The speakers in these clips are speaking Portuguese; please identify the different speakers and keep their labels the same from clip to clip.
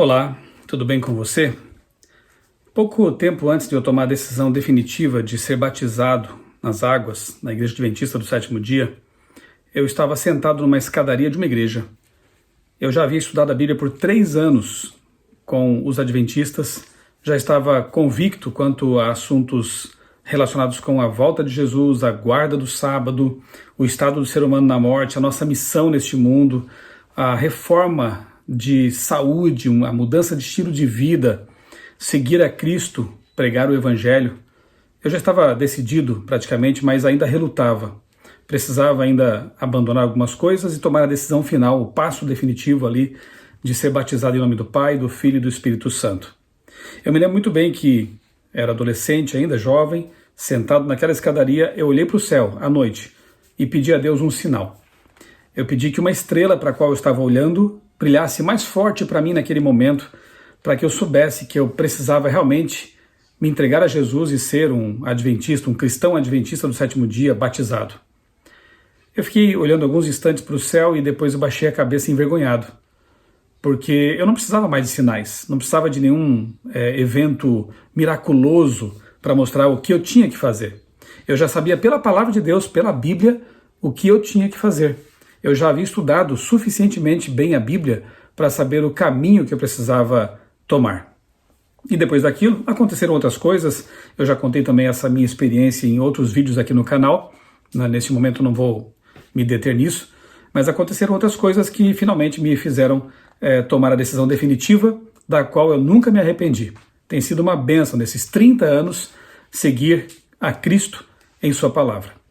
Speaker 1: Olá, tudo bem com você? Pouco tempo antes de eu tomar a decisão definitiva de ser batizado nas águas na Igreja Adventista do Sétimo Dia, eu estava sentado numa escadaria de uma igreja. Eu já havia estudado a Bíblia por 3 anos com os adventistas, já estava convicto quanto a assuntos relacionados com a volta de Jesus, a guarda do sábado, o estado do ser humano na morte, a nossa missão neste mundo, a reforma de saúde, a mudança de estilo de vida, seguir a Cristo, pregar o Evangelho. Eu já estava decidido praticamente, mas ainda relutava. Precisava ainda abandonar algumas coisas e tomar a decisão final, o passo definitivo ali de ser batizado em nome do Pai, do Filho e do Espírito Santo. Eu me lembro muito bem que era adolescente ainda, jovem, sentado naquela escadaria, eu olhei para o céu à noite e pedi a Deus um sinal. Eu pedi que uma estrela para a qual eu estava olhando brilhasse mais forte para mim naquele momento, para que eu soubesse que eu precisava realmente me entregar a Jesus e ser um adventista, um cristão adventista do sétimo dia, batizado. Eu fiquei olhando alguns instantes para o céu e depois eu baixei a cabeça envergonhado, porque eu não precisava mais de sinais, não precisava de nenhum evento miraculoso para mostrar o que eu tinha que fazer. Eu já sabia pela palavra de Deus, pela Bíblia, o que eu tinha que fazer. Eu já havia estudado suficientemente bem a Bíblia para saber o caminho que eu precisava tomar. E depois daquilo, aconteceram outras coisas. Eu já contei também essa minha experiência em outros vídeos aqui no canal. Nesse momento não vou me deter nisso, mas aconteceram outras coisas que finalmente me fizeram tomar a decisão definitiva, da qual eu nunca me arrependi. Tem sido uma bênção nesses 30 anos seguir a Cristo em sua palavra.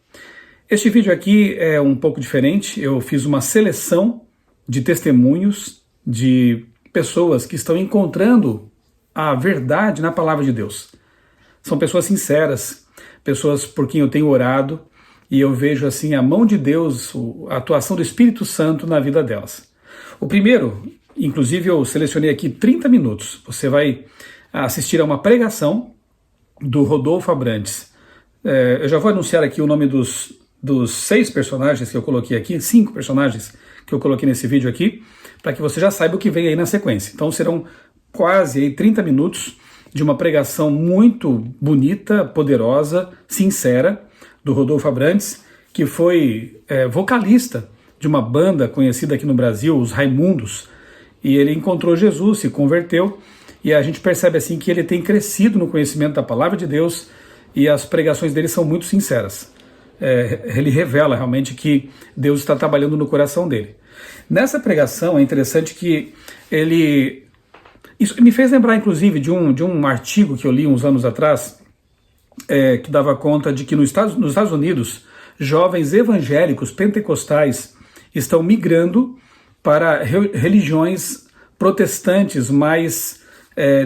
Speaker 1: Este vídeo aqui é um pouco diferente. Eu fiz uma seleção de testemunhos de pessoas que estão encontrando a verdade na palavra de Deus. São pessoas sinceras, pessoas por quem eu tenho orado, e eu vejo assim a mão de Deus, a atuação do Espírito Santo na vida delas. O primeiro, inclusive eu selecionei aqui 30 minutos. Você vai assistir a uma pregação do Rodolfo Abrantes. Eu já vou anunciar aqui o nome dos 6 personagens que eu coloquei aqui, 5 personagens que eu coloquei nesse vídeo aqui, para que você já saiba o que vem aí na sequência. Então serão quase aí 30 minutos de uma pregação muito bonita, poderosa, sincera, do Rodolfo Abrantes, que foi vocalista de uma banda conhecida aqui no Brasil, os Raimundos, e ele encontrou Jesus, se converteu, e a gente percebe assim que ele tem crescido no conhecimento da palavra de Deus, e as pregações dele são muito sinceras. Ele revela realmente que Deus está trabalhando no coração dele. Nessa pregação é interessante que ele... Isso me fez lembrar inclusive de um artigo que eu li uns anos atrás, que dava conta de que nos Estados Unidos, jovens evangélicos pentecostais estão migrando para religiões protestantes mais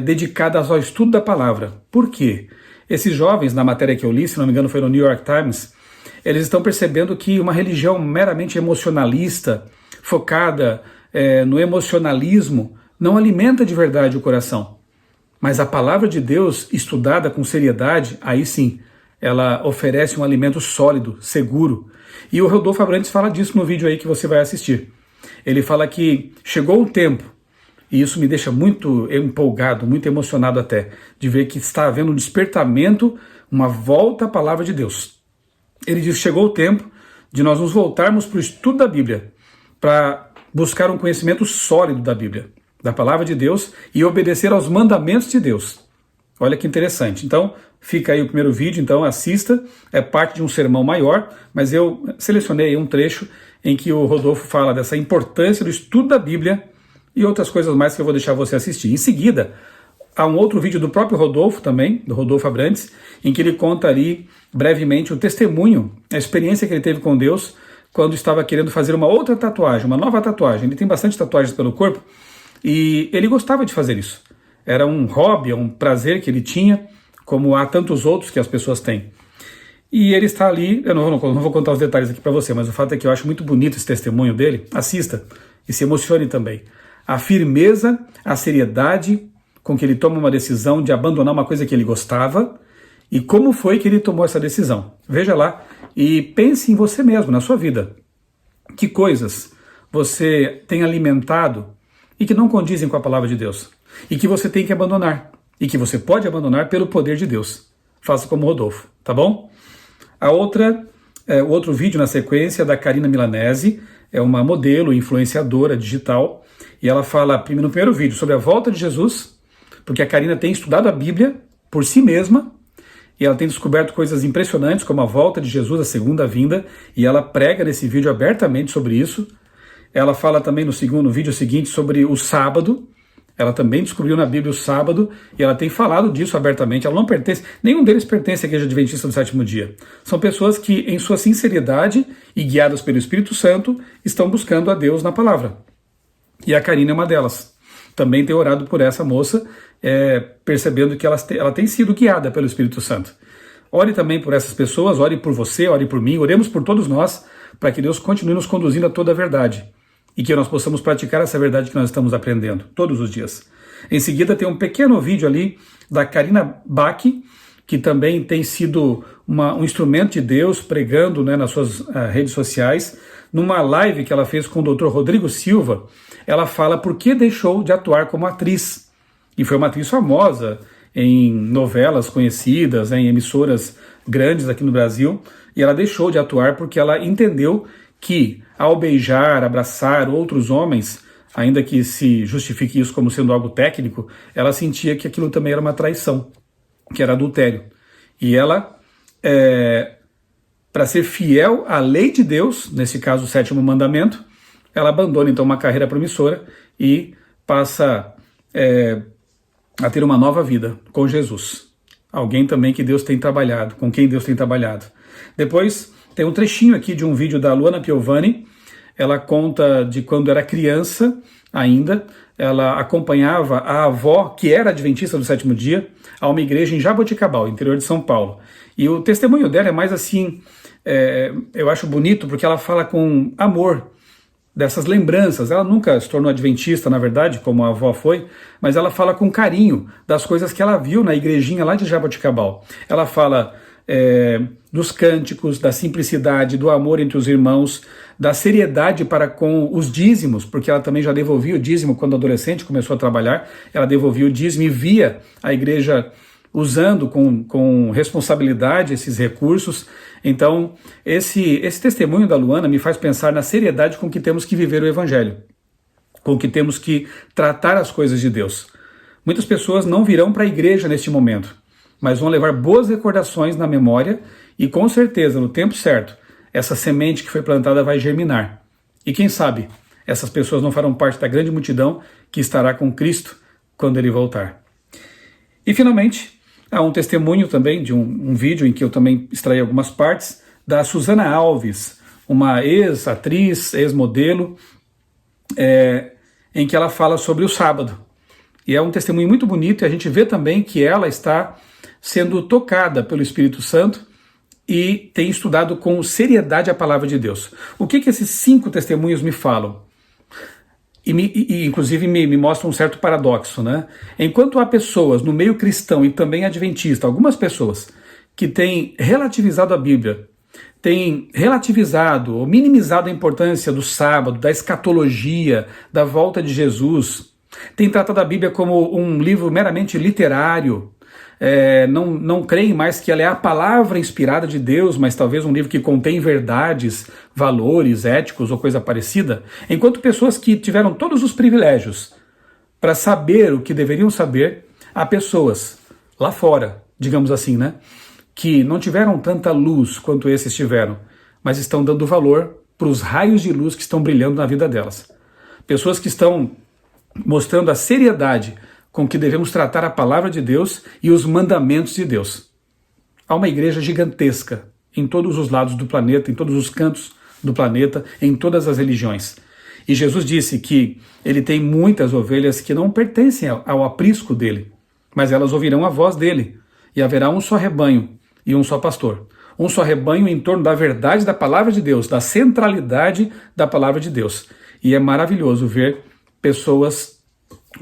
Speaker 1: dedicadas ao estudo da palavra. Por quê? Esses jovens, na matéria que eu li, se não me engano foi no New York Times, eles estão percebendo que uma religião meramente emocionalista, focada no emocionalismo, não alimenta de verdade o coração. Mas a palavra de Deus, estudada com seriedade, aí sim, ela oferece um alimento sólido, seguro. E o Rodolfo Abrantes fala disso no vídeo aí que você vai assistir. Ele fala que chegou o tempo, e isso me deixa muito empolgado, muito emocionado até, de ver que está havendo um despertamento, uma volta à palavra de Deus. Ele diz que chegou o tempo de nós nos voltarmos para o estudo da Bíblia, para buscar um conhecimento sólido da Bíblia, da palavra de Deus, e obedecer aos mandamentos de Deus. Olha que interessante. Então, fica aí o primeiro vídeo, então assista, é parte de um sermão maior, mas eu selecionei um trecho em que o Rodolfo fala dessa importância do estudo da Bíblia e outras coisas mais que eu vou deixar você assistir. Em seguida, há um outro vídeo do próprio Rodolfo também, do Rodolfo Abrantes, em que ele conta ali brevemente o testemunho, a experiência que ele teve com Deus quando estava querendo fazer uma outra tatuagem, uma nova tatuagem. Ele tem bastante tatuagens pelo corpo e ele gostava de fazer isso. Era um hobby, um prazer que ele tinha, como há tantos outros que as pessoas têm. E ele está ali, eu não vou contar os detalhes aqui para você, mas o fato é que eu acho muito bonito esse testemunho dele. Assista e se emocione também. A firmeza, a seriedade com que ele toma uma decisão de abandonar uma coisa que ele gostava e como foi que ele tomou essa decisão. Veja lá e pense em você mesmo, na sua vida. Que coisas você tem alimentado e que não condizem com a palavra de Deus? e que você tem que abandonar, e que você pode abandonar pelo poder de Deus. Faça como Rodolfo, tá bom? O outro vídeo na sequência é da Karina Milanese, é uma modelo, influenciadora digital, e ela fala no primeiro vídeo sobre a volta de Jesus, porque a Karina tem estudado a Bíblia por si mesma, e ela tem descoberto coisas impressionantes, como a volta de Jesus, a segunda vinda, e ela prega nesse vídeo abertamente sobre isso. Ela fala também no vídeo seguinte sobre o sábado. Ela também descobriu na Bíblia o sábado, e ela tem falado disso abertamente. Ela não pertence, nenhum deles pertence à Igreja Adventista do Sétimo Dia. São pessoas que, em sua sinceridade e guiadas pelo Espírito Santo, estão buscando a Deus na palavra. E a Karina é uma delas. Também tem orado por essa moça, percebendo que ela tem sido guiada pelo Espírito Santo. Ore também por essas pessoas, ore por você, ore por mim, oremos por todos nós, para que Deus continue nos conduzindo a toda a verdade, e que nós possamos praticar essa verdade que nós estamos aprendendo, todos os dias. Em seguida tem um pequeno vídeo ali da Karina Bach, que também tem sido um instrumento de Deus, pregando, né, nas suas redes sociais. Numa live que ela fez com o Dr. Rodrigo Silva, ela fala por que deixou de atuar como atriz. E foi uma atriz famosa em novelas conhecidas, em emissoras grandes aqui no Brasil, e ela deixou de atuar porque ela entendeu que, ao beijar, abraçar outros homens, ainda que se justifique isso como sendo algo técnico, ela sentia que aquilo também era uma traição, que era adultério. E ela, para ser fiel à lei de Deus, nesse caso o 7º mandamento, ela abandona então uma carreira promissora e passa a ter uma nova vida com Jesus. Alguém também que Deus tem trabalhado, com quem Deus tem trabalhado. Depois tem um trechinho aqui de um vídeo da Luana Piovani. Ela conta de quando era criança ainda, ela acompanhava a avó, que era adventista do sétimo dia, a uma igreja em Jaboticabal, interior de São Paulo. E o testemunho dela é mais assim, eu acho bonito, porque ela fala com amor dessas lembranças. Ela nunca se tornou adventista, na verdade, como a avó foi, mas ela fala com carinho das coisas que ela viu na igrejinha lá de Jaboticabal. Ela fala dos cânticos, da simplicidade, do amor entre os irmãos, da seriedade para com os dízimos, porque ela também já devolvia o dízimo quando adolescente começou a trabalhar, ela devolvia o dízimo e via a igreja usando com responsabilidade esses recursos. Então, esse testemunho da Luana me faz pensar na seriedade com que temos que viver o Evangelho, com que temos que tratar as coisas de Deus. Muitas pessoas não virão para a igreja neste momento, mas vão levar boas recordações na memória e, com certeza, no tempo certo, essa semente que foi plantada vai germinar. E quem sabe, essas pessoas não farão parte da grande multidão que estará com Cristo quando Ele voltar. E, finalmente, há um testemunho também de um vídeo em que eu também extraí algumas partes, da Susana Alves, uma ex-atriz, ex-modelo, em que ela fala sobre o sábado. E é um testemunho muito bonito, e a gente vê também que ela está sendo tocada pelo Espírito Santo e tem estudado com seriedade a palavra de Deus. O que esses 5 testemunhos me falam? E inclusive me mostra um certo paradoxo, né? Enquanto há pessoas no meio cristão e também adventista, algumas pessoas que têm relativizado a Bíblia, têm relativizado ou minimizado a importância do sábado, da escatologia, da volta de Jesus, têm tratado a Bíblia como um livro meramente literário, não creem mais que ela é a palavra inspirada de Deus, mas talvez um livro que contém verdades, valores éticos ou coisa parecida, enquanto pessoas que tiveram todos os privilégios para saber o que deveriam saber, há pessoas lá fora, digamos assim, né, que não tiveram tanta luz quanto esses tiveram, mas estão dando valor para os raios de luz que estão brilhando na vida delas. Pessoas que estão mostrando a seriedade com que devemos tratar a palavra de Deus e os mandamentos de Deus. Há uma igreja gigantesca em todos os lados do planeta, em todos os cantos do planeta, em todas as religiões. E Jesus disse que ele tem muitas ovelhas que não pertencem ao aprisco dele, mas elas ouvirão a voz dele, e haverá um só rebanho e um só pastor. Um só rebanho em torno da verdade da palavra de Deus, da centralidade da palavra de Deus. E é maravilhoso ver pessoas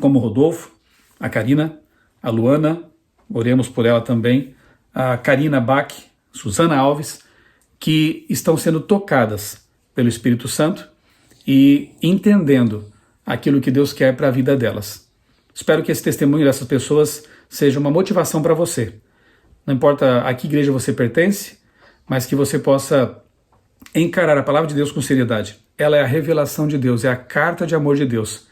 Speaker 1: como Rodolfo, a Karina, a Luana, oremos por ela também, a Karina Bach, Susana Alves, que estão sendo tocadas pelo Espírito Santo e entendendo aquilo que Deus quer para a vida delas. Espero que esse testemunho dessas pessoas seja uma motivação para você. Não importa a que igreja você pertence, mas que você possa encarar a palavra de Deus com seriedade. Ela é a revelação de Deus, é a carta de amor de Deus.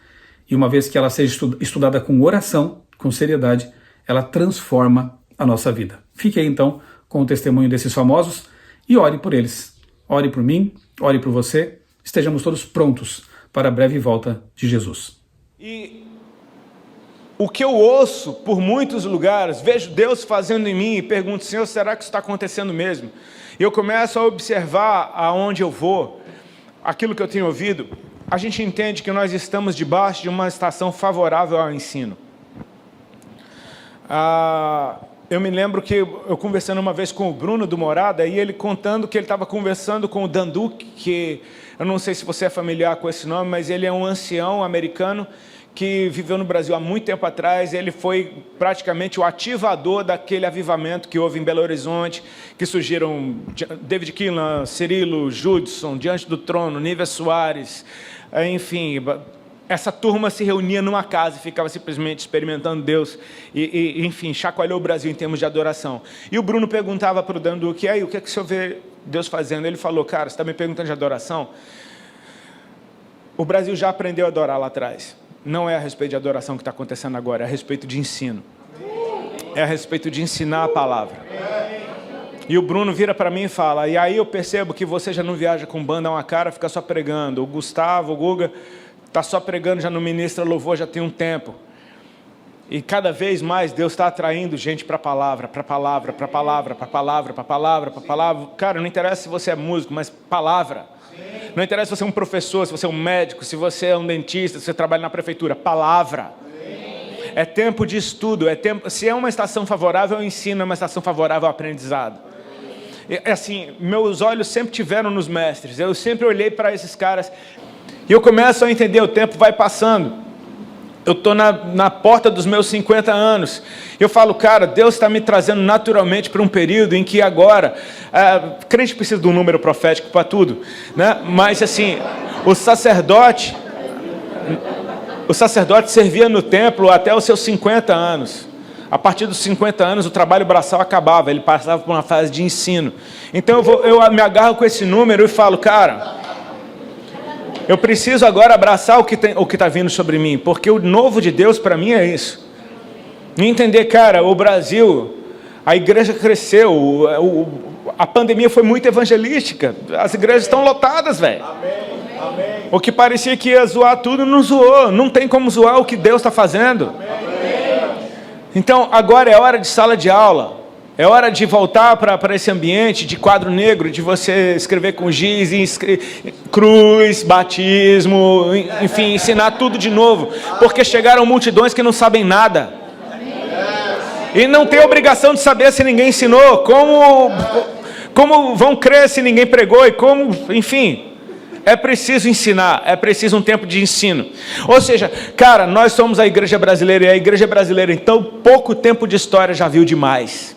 Speaker 1: E uma vez que ela seja estudada com oração, com seriedade, ela transforma a nossa vida. Fique aí então com o testemunho desses famosos e ore por eles. Ore por mim, ore por você. Estejamos todos prontos para a breve volta de Jesus.
Speaker 2: E o que eu ouço por muitos lugares, vejo Deus fazendo em mim e pergunto, Senhor, será que isso está acontecendo mesmo? E eu começo a observar aonde eu vou, aquilo que eu tenho ouvido. A gente entende que nós estamos debaixo de uma estação favorável ao ensino. Eu me lembro que eu conversando uma vez com o Bruno do Morada, e ele contando que ele estava conversando com o Dan Duke, que eu não sei se você é familiar com esse nome, mas ele é um ancião americano que viveu no Brasil há muito tempo atrás. Ele foi praticamente o ativador daquele avivamento que houve em Belo Horizonte, que surgiram David Keelan, Cirilo, Judson, Diante do Trono, Nívia Soares, enfim, essa turma se reunia numa casa e ficava simplesmente experimentando Deus e enfim, chacoalhou o Brasil em termos de adoração. E o Bruno perguntava para o Dan Duque, aí, o que é que o senhor vê Deus fazendo? Ele falou, cara, você está me perguntando de adoração? O Brasil já aprendeu a adorar lá atrás. Não é a respeito de adoração que está acontecendo agora, é a respeito de ensino. É a respeito de ensinar a palavra. E o Bruno vira para mim e fala, e aí eu percebo que você já não viaja com banda a uma cara, fica só pregando. O Gustavo, o Guga, está só pregando, já não ministra louvor, já tem um tempo. E cada vez mais Deus está atraindo gente para a palavra, para a palavra, para a palavra, para a palavra, para a palavra, para a palavra. Cara, não interessa se você é músico, mas palavra. Não interessa se você é um professor, se você é um médico, se você é um dentista, se você trabalha na prefeitura. Palavra. É tempo de estudo. Se é uma estação favorável ao ensino, é uma estação favorável ao aprendizado. Assim, meus olhos sempre tiveram nos mestres. Eu sempre olhei para esses caras e eu começo a entender, o tempo vai passando. Eu estou na porta dos meus 50 anos. Eu falo, cara, Deus está me trazendo naturalmente para um período em que agora... crente precisa de um número profético para tudo, né? Mas assim, o sacerdote servia no templo até os seus 50 anos. A partir dos 50 anos, o trabalho braçal acabava, ele passava por uma fase de ensino. Então eu me agarro com esse número e falo, cara... eu preciso agora abraçar o que está vindo sobre mim, porque o novo de Deus para mim é isso. E entender, cara, o Brasil, a igreja cresceu, a pandemia foi muito evangelística, as igrejas estão lotadas, velho. O que parecia que ia zoar tudo, não zoou, não tem como zoar o que Deus está fazendo. Então, agora é hora de sala de aula. É hora de voltar para esse ambiente de quadro negro, de você escrever com giz, cruz, batismo, enfim, ensinar tudo de novo. Porque chegaram multidões que não sabem nada. E não tem obrigação de saber se ninguém ensinou. Como vão crer se ninguém pregou? E como, enfim... é preciso ensinar, é preciso um tempo de ensino. Ou seja, cara, nós somos a igreja brasileira, e a igreja brasileira, em tão pouco tempo de história, já viu demais.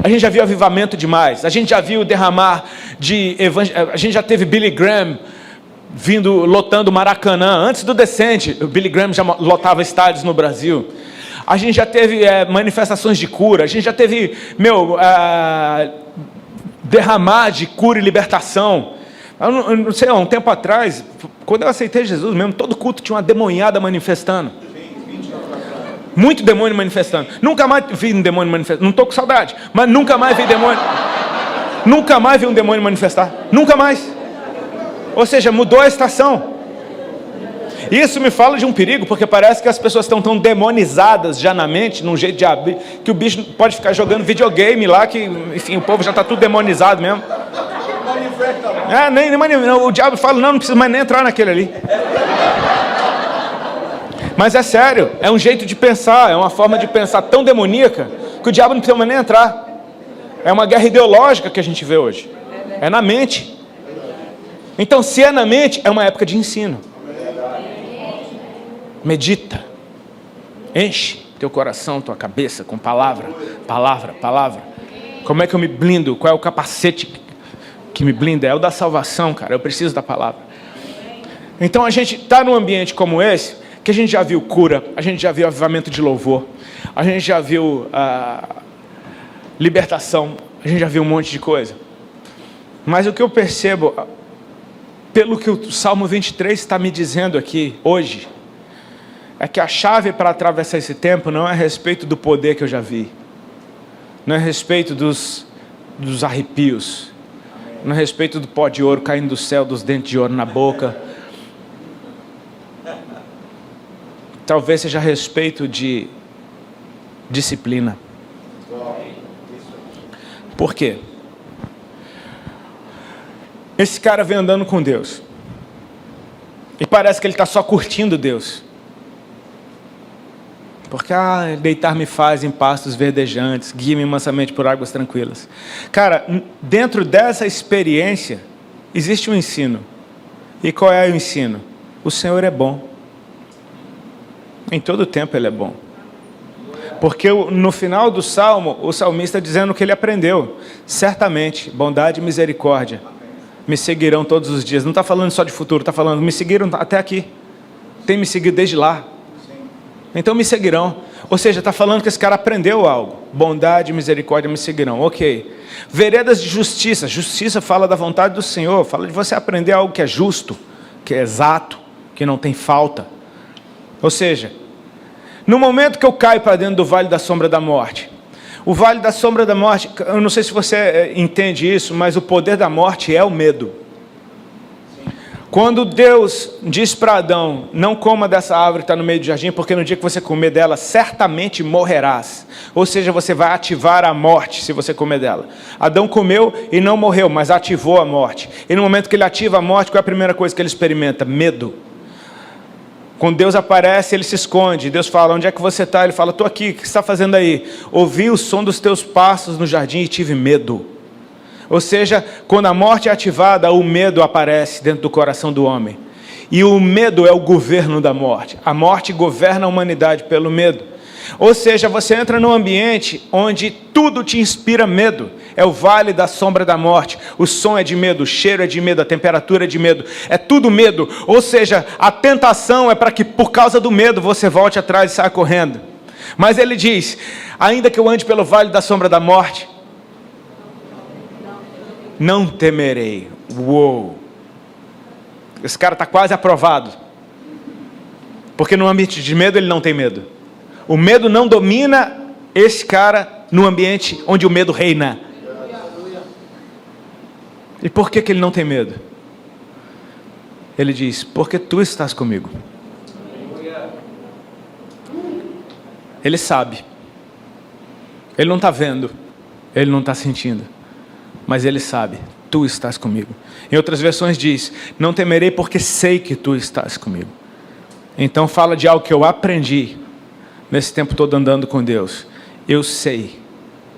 Speaker 2: A gente já viu avivamento demais, a gente já viu derramar a gente já teve Billy Graham lotando Maracanã, antes do Descende, o Billy Graham já lotava estádios no Brasil. A gente já teve manifestações de cura, a gente já teve, derramar de cura e libertação. Eu não sei, um tempo atrás, quando eu aceitei Jesus mesmo, todo culto tinha uma demoniada manifestando. Muito demônio manifestando. Nunca mais vi um demônio manifestando. Não estou com saudade, mas nunca mais vi demônio. Nunca mais vi um demônio manifestar. Nunca mais. Ou seja, mudou a estação. Isso me fala de um perigo, porque parece que as pessoas estão tão demonizadas já na mente, num jeito de abrir, que o bicho pode ficar jogando videogame lá, que, enfim, o povo já está tudo demonizado mesmo. O diabo fala, não precisa mais nem entrar naquele ali. Mas é sério, é um jeito de pensar, é uma forma de pensar tão demoníaca que o diabo não precisa mais nem entrar. É uma guerra ideológica que a gente vê hoje. É na mente. Então, se é na mente, é uma época de ensino. Medita. Enche teu coração, tua cabeça com palavra, palavra, palavra. Como é que eu me blindo? Qual é o capacete que me blinda? É o da salvação, cara. Eu preciso da palavra. Então, a gente está num ambiente como esse. Que a gente já viu cura, a gente já viu avivamento de louvor, a gente já viu libertação, a gente já viu um monte de coisa. Mas o que eu percebo, pelo que o Salmo 23 está me dizendo aqui, hoje, é que a chave para atravessar esse tempo não é a respeito do poder que eu já vi, não é a respeito dos arrepios, não é a respeito do pó de ouro caindo do céu, dos dentes de ouro na boca. Talvez seja a respeito de disciplina. Por quê? Esse cara vem andando com Deus e parece que ele está só curtindo Deus, porque deitar-me faz em pastos verdejantes, guia-me mansamente por águas tranquilas. Cara, dentro dessa experiência existe um ensino. E qual é o ensino? O Senhor é bom. Em todo tempo Ele é bom. Porque no final do Salmo, o salmista dizendo que ele aprendeu: certamente, bondade e misericórdia me seguirão todos os dias. Não está falando só de futuro, está falando, me seguiram até aqui. Tem me seguido desde lá. Então me seguirão. Ou seja, está falando que esse cara aprendeu algo. Bondade e misericórdia me seguirão. Ok. Veredas de justiça. Justiça fala da vontade do Senhor. Fala de você aprender algo que é justo, que é exato, que não tem falta. Ou seja, no momento que eu caio para dentro do vale da sombra da morte, o vale da sombra da morte, eu não sei se você entende isso, mas o poder da morte é o medo. Quando Deus diz para Adão: não coma dessa árvore que está no meio do jardim, porque no dia que você comer dela, certamente morrerás. Ou seja, você vai ativar a morte se você comer dela. Adão comeu e não morreu, mas ativou a morte. E no momento que ele ativa a morte, qual é a primeira coisa que ele experimenta? Medo. Quando Deus aparece, ele se esconde. Deus fala: onde é que você está? Ele fala: estou aqui. O que você está fazendo aí? Ouvi o som dos teus passos no jardim e tive medo. Ou seja, quando a morte é ativada, o medo aparece dentro do coração do homem. E o medo é o governo da morte. A morte governa a humanidade pelo medo. Ou seja, você entra num ambiente onde tudo te inspira medo. É o vale da sombra da morte. O som é de medo, o cheiro é de medo, a temperatura é de medo. É tudo medo. Ou seja, a tentação é para que por causa do medo você volte atrás e saia correndo. Mas ele diz: ainda que eu ande pelo vale da sombra da morte, não temerei. Uou! Esse cara está quase aprovado. Porque no ambiente de medo ele não tem medo. O medo não domina esse cara no ambiente onde o medo reina. E por que ele não tem medo? Ele diz: porque tu estás comigo. Ele sabe. Ele não está vendo. Ele não está sentindo. Mas ele sabe: tu estás comigo. Em outras versões diz: não temerei porque sei que tu estás comigo. Então fala de algo que eu aprendi nesse tempo todo andando com Deus. Eu sei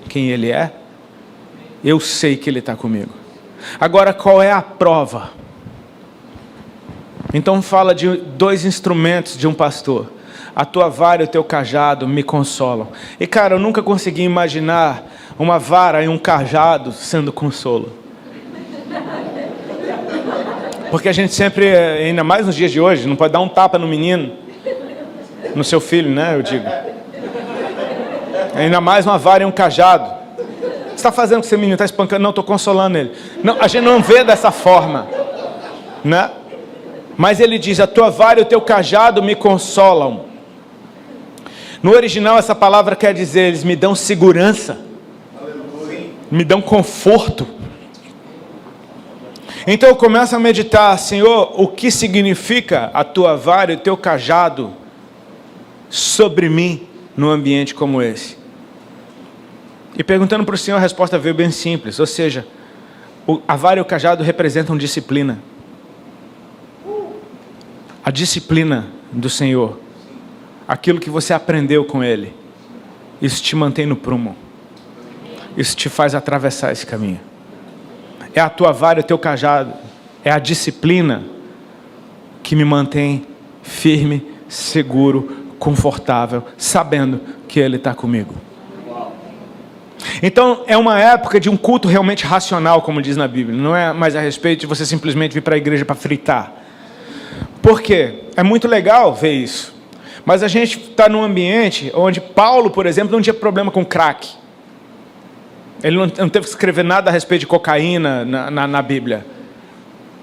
Speaker 2: quem Ele é. Eu sei que Ele está comigo. Agora, qual é a prova? Então fala de dois instrumentos de um pastor: a tua vara e o teu cajado me consolam. E cara, eu nunca consegui imaginar uma vara e um cajado sendo consolo. Porque a gente sempre, ainda mais nos dias de hoje, não pode dar um tapa no menino, no seu filho, né, eu digo. Ainda mais uma vara e um cajado. O que você está fazendo com esse menino? Está espancando? Não, estou consolando ele. Não, a gente não vê dessa forma, né? Mas ele diz: a tua vara e o teu cajado me consolam. No original essa palavra quer dizer: eles me dão segurança, me dão conforto. Então eu começo a meditar: Senhor, o que significa a tua vara e o teu cajado sobre mim num ambiente como esse? E perguntando para o Senhor, a resposta veio bem simples. Ou seja, a vara e o cajado representam disciplina. A disciplina do Senhor, aquilo que você aprendeu com Ele, isso te mantém no prumo. Isso te faz atravessar esse caminho. É a tua vara e o teu cajado, é a disciplina que me mantém firme, seguro, confortável, sabendo que Ele está comigo. Então é uma época de um culto realmente racional, como diz na Bíblia. Não é mais a respeito de você simplesmente vir para a igreja para fritar. Por quê? É muito legal ver isso. Mas a gente está num ambiente onde Paulo, por exemplo, não tinha problema com crack. Ele não teve que escrever nada a respeito de cocaína na Bíblia.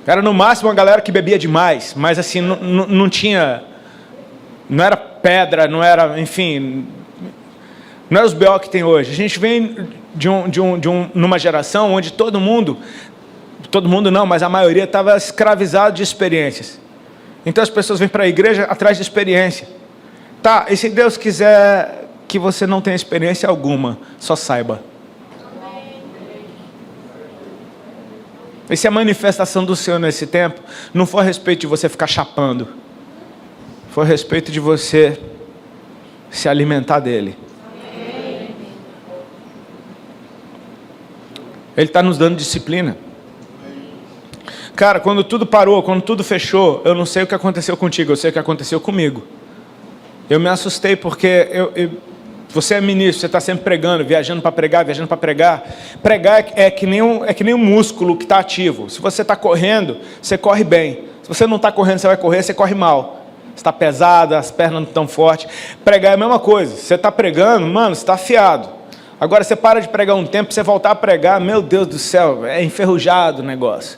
Speaker 2: Era no máximo uma galera que bebia demais, mas assim, não tinha... Não era pedra, não era, enfim... Não era os B.O. que tem hoje. A gente vem numa geração onde todo mundo não, mas a maioria estava escravizado de experiências. Então as pessoas vêm para a igreja atrás de experiência. Tá, e se Deus quiser que você não tenha experiência alguma, só saiba. E se a manifestação do Senhor nesse tempo não for a respeito de você ficar chapando, for a respeito de você se alimentar dele. Ele está nos dando disciplina. Cara, quando tudo parou, quando tudo fechou, eu não sei o que aconteceu contigo, eu sei o que aconteceu comigo. Eu me assustei porque você é ministro, você está sempre pregando, viajando para pregar, viajando para pregar. Pregar é que nem um músculo que está ativo. Se você está correndo, você corre bem. Se você não está correndo, você vai correr, você corre mal. Você está pesado, as pernas não estão fortes. Pregar é a mesma coisa. Você está pregando, mano, você está afiado. Agora você para de pregar um tempo, você voltar a pregar, meu Deus do céu, é enferrujado o negócio.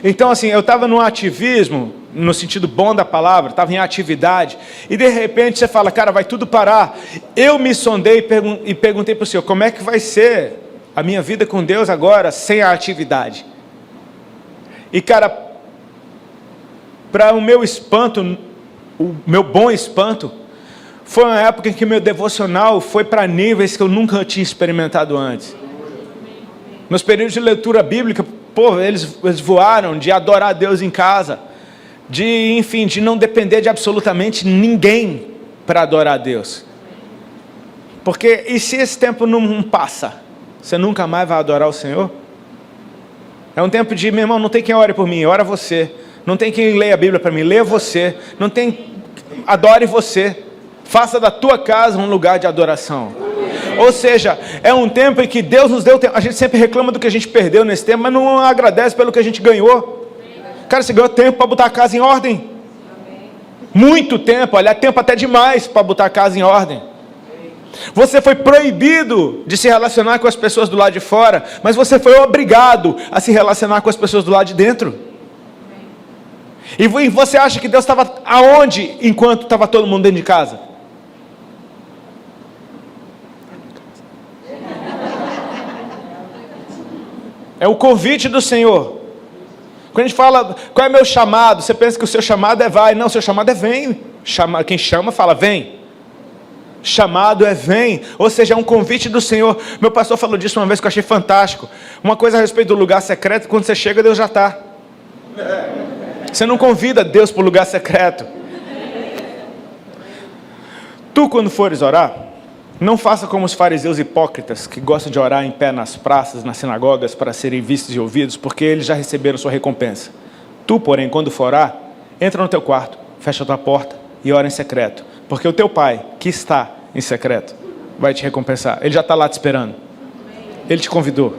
Speaker 2: Então assim, eu estava no ativismo, no sentido bom da palavra, estava em atividade, e de repente você fala, cara, vai tudo parar. Eu me sondei e perguntei para o Senhor, como é que vai ser a minha vida com Deus agora, sem a atividade? E cara, para o meu espanto, o meu bom espanto, foi uma época em que meu devocional foi para níveis que eu nunca tinha experimentado antes. Nos períodos de leitura bíblica, pô, eles voaram de adorar a Deus em casa, de não depender de absolutamente ninguém para adorar a Deus. Porque, e se esse tempo não passa, você nunca mais vai adorar o Senhor? É um tempo de, meu irmão, não tem quem ore por mim, ora você. Não tem quem leia a Bíblia para mim, leia você. Não tem, adore você. Faça da tua casa um lugar de adoração. Ou seja, é um tempo em que Deus nos deu tempo. A gente sempre reclama do que a gente perdeu nesse tempo, mas não agradece pelo que a gente ganhou. Cara, você ganhou tempo para botar a casa em ordem. Muito tempo, aliás, tempo até demais para botar a casa em ordem. Você foi proibido de se relacionar com as pessoas do lado de fora, mas você foi obrigado a se relacionar com as pessoas do lado de dentro. E você acha que Deus estava aonde enquanto estava todo mundo dentro de casa? É o convite do Senhor. Quando a gente fala, qual é meu chamado? Você pensa que o seu chamado é vai. Não, o seu chamado é vem. Quem chama fala vem. Chamado é vem. Ou seja, é um convite do Senhor. Meu pastor falou disso uma vez que eu achei fantástico. Uma coisa a respeito do lugar secreto, quando você chega, Deus já está. Você não convida Deus para o lugar secreto. Tu, quando fores orar, não faça como os fariseus hipócritas, que gostam de orar em pé nas praças, nas sinagogas, para serem vistos e ouvidos, porque eles já receberam sua recompensa. Tu, porém, quando for orar, entra no teu quarto, fecha a tua porta e ora em secreto, porque o teu Pai, que está em secreto, vai te recompensar. Ele já está lá te esperando. Ele te convidou.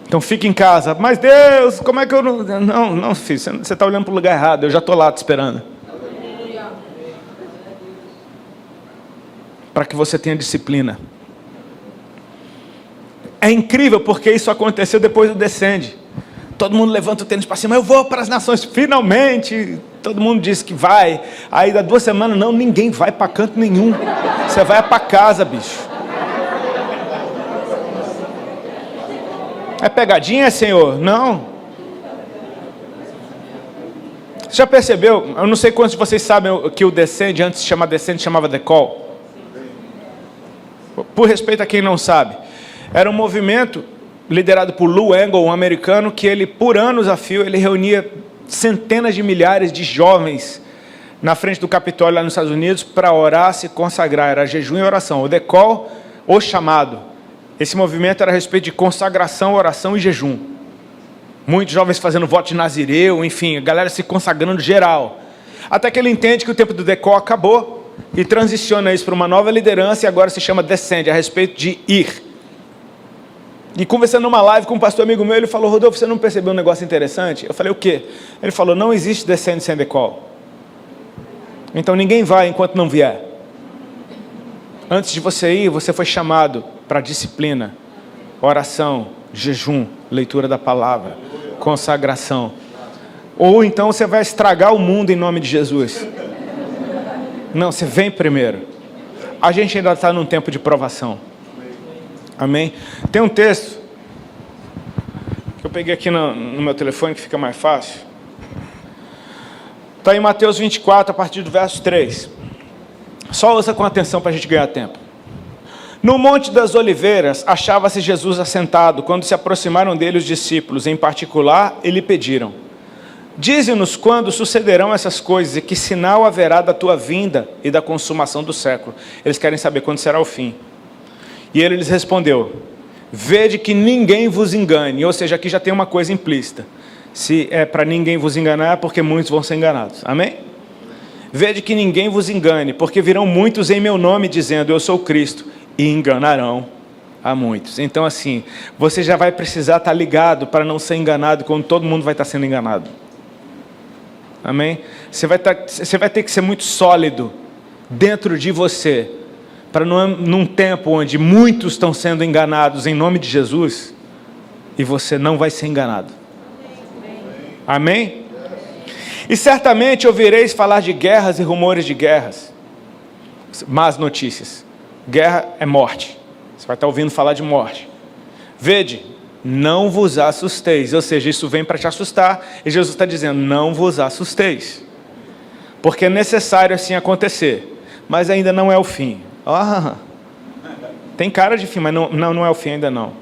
Speaker 2: Então fique em casa. Mas Deus, como é que eu não... Não, filho, você está olhando para o lugar errado. Eu já estou lá te esperando. Para que você tenha disciplina. É incrível porque isso aconteceu depois do Descende. Todo mundo levanta o tênis para cima. Eu vou para as nações. Finalmente. Todo mundo diz que vai. Aí dá 2 semanas. Não, ninguém vai para canto nenhum. Você vai para casa, bicho. É pegadinha, Senhor? Não. Você já percebeu? Eu não sei quantos de vocês sabem que o Descende, antes de chamar Descende, chamava The Call. Por respeito a quem não sabe. Era um movimento liderado por Lou Engle, um americano, que ele, por anos a fio, ele reunia centenas de milhares de jovens na frente do Capitólio lá nos Estados Unidos para orar, se consagrar. Era jejum e oração. O The Call, o chamado. Esse movimento era a respeito de consagração, oração e jejum. Muitos jovens fazendo voto de Nazireu, enfim, a galera se consagrando geral. Até que ele entende que o tempo do The Call acabou e transiciona isso para uma nova liderança e agora se chama Descende, a respeito de ir. E conversando numa live com um pastor amigo meu, ele falou, Rodolfo, você não percebeu um negócio interessante? Eu falei, o quê? Ele falou, não existe Descende sem The Call. Então ninguém vai enquanto não vier. Antes de você ir, você foi chamado para disciplina, oração, jejum, leitura da palavra, consagração. Ou então você vai estragar o mundo em nome de Jesus. Não, você vem primeiro. A gente ainda está num tempo de provação. Amém? Tem um texto que eu peguei aqui no meu telefone, que fica mais fácil. Está em Mateus 24, a partir do verso 3. Só ouça com atenção para a gente ganhar tempo. No Monte das Oliveiras, achava-se Jesus assentado, quando se aproximaram dele os discípulos, em particular, e lhe pediram: dize-nos quando sucederão essas coisas e que sinal haverá da tua vinda e da consumação do século. Eles querem saber quando será o fim. E ele lhes respondeu: vede que ninguém vos engane. Ou seja, aqui já tem uma coisa implícita. Se é para ninguém vos enganar, é porque muitos vão ser enganados. Amém? Vede que ninguém vos engane, porque virão muitos em meu nome dizendo, eu sou Cristo, e enganarão a muitos. Então assim, você já vai precisar estar ligado para não ser enganado quando todo mundo vai estar sendo enganado. Amém? Você vai ter que ser muito sólido dentro de você, para num tempo onde muitos estão sendo enganados em nome de Jesus, e você não vai ser enganado. Amém? E certamente ouvireis falar de guerras e rumores de guerras. Más notícias. Guerra é morte. Você vai estar ouvindo falar de morte. Vede, não vos assusteis. Ou seja, isso vem para te assustar. E Jesus está dizendo, não vos assusteis. Porque é necessário assim acontecer. Mas ainda não é o fim. Tem cara de fim, mas não é o fim ainda não.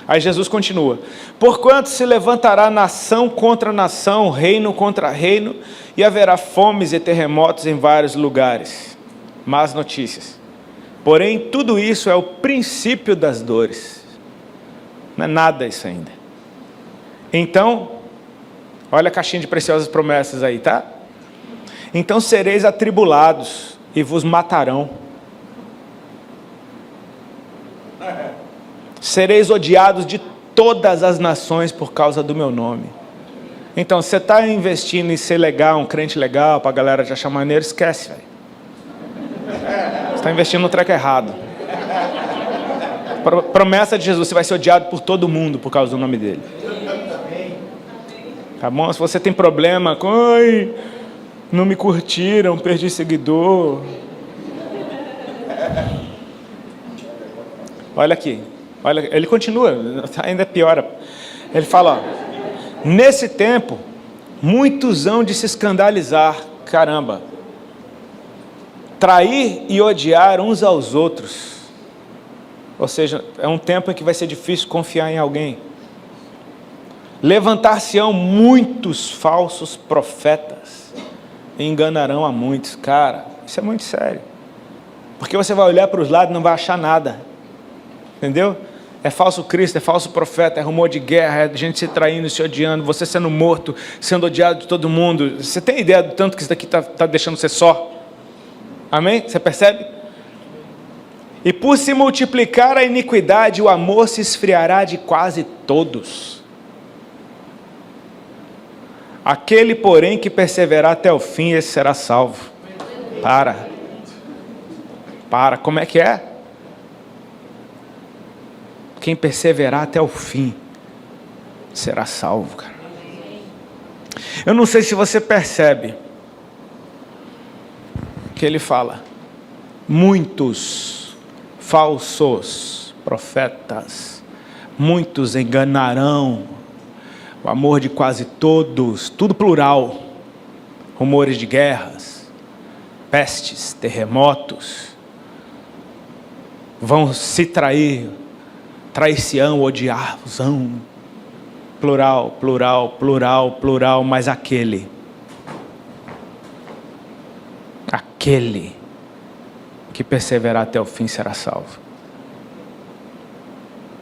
Speaker 2: Aí Jesus continua: porquanto se levantará nação contra nação, reino contra reino, e haverá fomes e terremotos em vários lugares. Más notícias. Porém, tudo isso é o princípio das dores. Não é nada isso ainda. Então, olha a caixinha de preciosas promessas aí, tá? Então sereis atribulados e vos matarão. Sereis odiados de todas as nações por causa do meu nome. Então, você está investindo em ser legal, um crente legal, para a galera te achar maneiro, esquece, velho. Você está investindo no treco errado. Promessa de Jesus, você vai ser odiado por todo mundo por causa do nome dele. Tá bom? Se você tem problema com, não me curtiram, perdi seguidor. Olha aqui. Olha, ele continua, ainda piora. Ele fala, ó, nesse tempo, muitos hão de se escandalizar, caramba, trair e odiar uns aos outros. Ou seja, é um tempo em que vai ser difícil confiar em alguém. Levantar-se-ão muitos falsos profetas e enganarão a muitos. Cara, isso é muito sério. Porque você vai olhar para os lados e não vai achar nada. Entendeu? É falso Cristo, é falso profeta, é rumor de guerra, é gente se traindo, se odiando, você sendo morto, sendo odiado de todo mundo. Você tem ideia do tanto que isso daqui está deixando você só? Amém? Você percebe? E por se multiplicar a iniquidade, o amor se esfriará de quase todos. Aquele, porém, que perseverar até o fim, esse será salvo. Para, como é que é? Quem perseverar até o fim será salvo, cara. Eu não sei se você percebe que ele fala, muitos falsos profetas, muitos enganarão o amor de quase todos, tudo plural, rumores de guerras, pestes, terremotos, vão se trair, trair-se-ão, odiar-vos-ão, plural, plural, plural, plural, mas aquele que perseverar até o fim será salvo.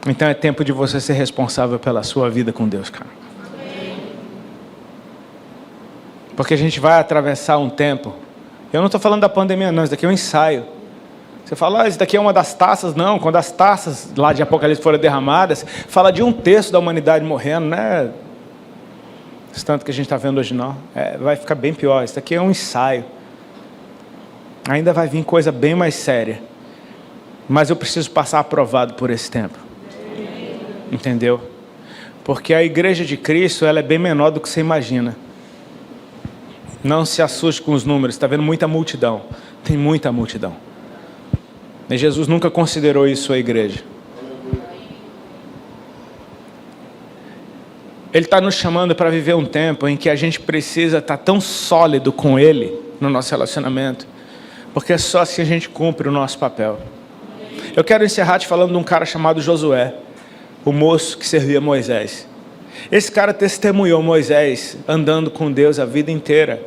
Speaker 2: Então é tempo de você ser responsável pela sua vida com Deus, cara. Porque a gente vai atravessar um tempo, eu não estou falando da pandemia não, isso daqui é um ensaio. Você fala, isso daqui é uma das taças. Não, quando as taças lá de Apocalipse foram derramadas, fala de 1/3 da humanidade morrendo, né? Isso tanto que a gente está vendo hoje não. Vai ficar bem pior, isso daqui é um ensaio. Ainda vai vir coisa bem mais séria. Mas eu preciso passar aprovado por esse tempo. Entendeu? Porque a igreja de Cristo, ela é bem menor do que você imagina. Não se assuste com os números, está vendo muita multidão. Tem muita multidão. E Jesus nunca considerou isso a igreja. Ele está nos chamando para viver um tempo em que a gente precisa estar tão sólido com Ele no nosso relacionamento, porque é só assim a gente cumpre o nosso papel. Eu quero encerrar te falando de um cara chamado Josué, o moço que servia Moisés. Esse cara testemunhou Moisés andando com Deus a vida inteira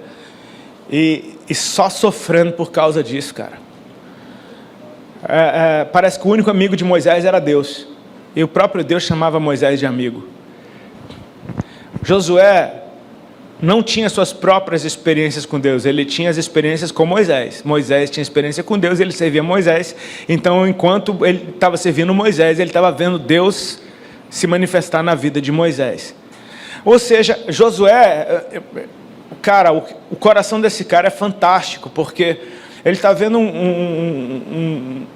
Speaker 2: e só sofrendo por causa disso, cara. Parece que o único amigo de Moisés era Deus, e o próprio Deus chamava Moisés de amigo. Josué não tinha suas próprias experiências com Deus, ele tinha as experiências com Moisés. Moisés tinha experiência com Deus, ele servia Moisés. Então, enquanto ele estava servindo Moisés, ele estava vendo Deus se manifestar na vida de Moisés. Ou seja, Josué, cara, o coração desse cara é fantástico, porque ele está vendo um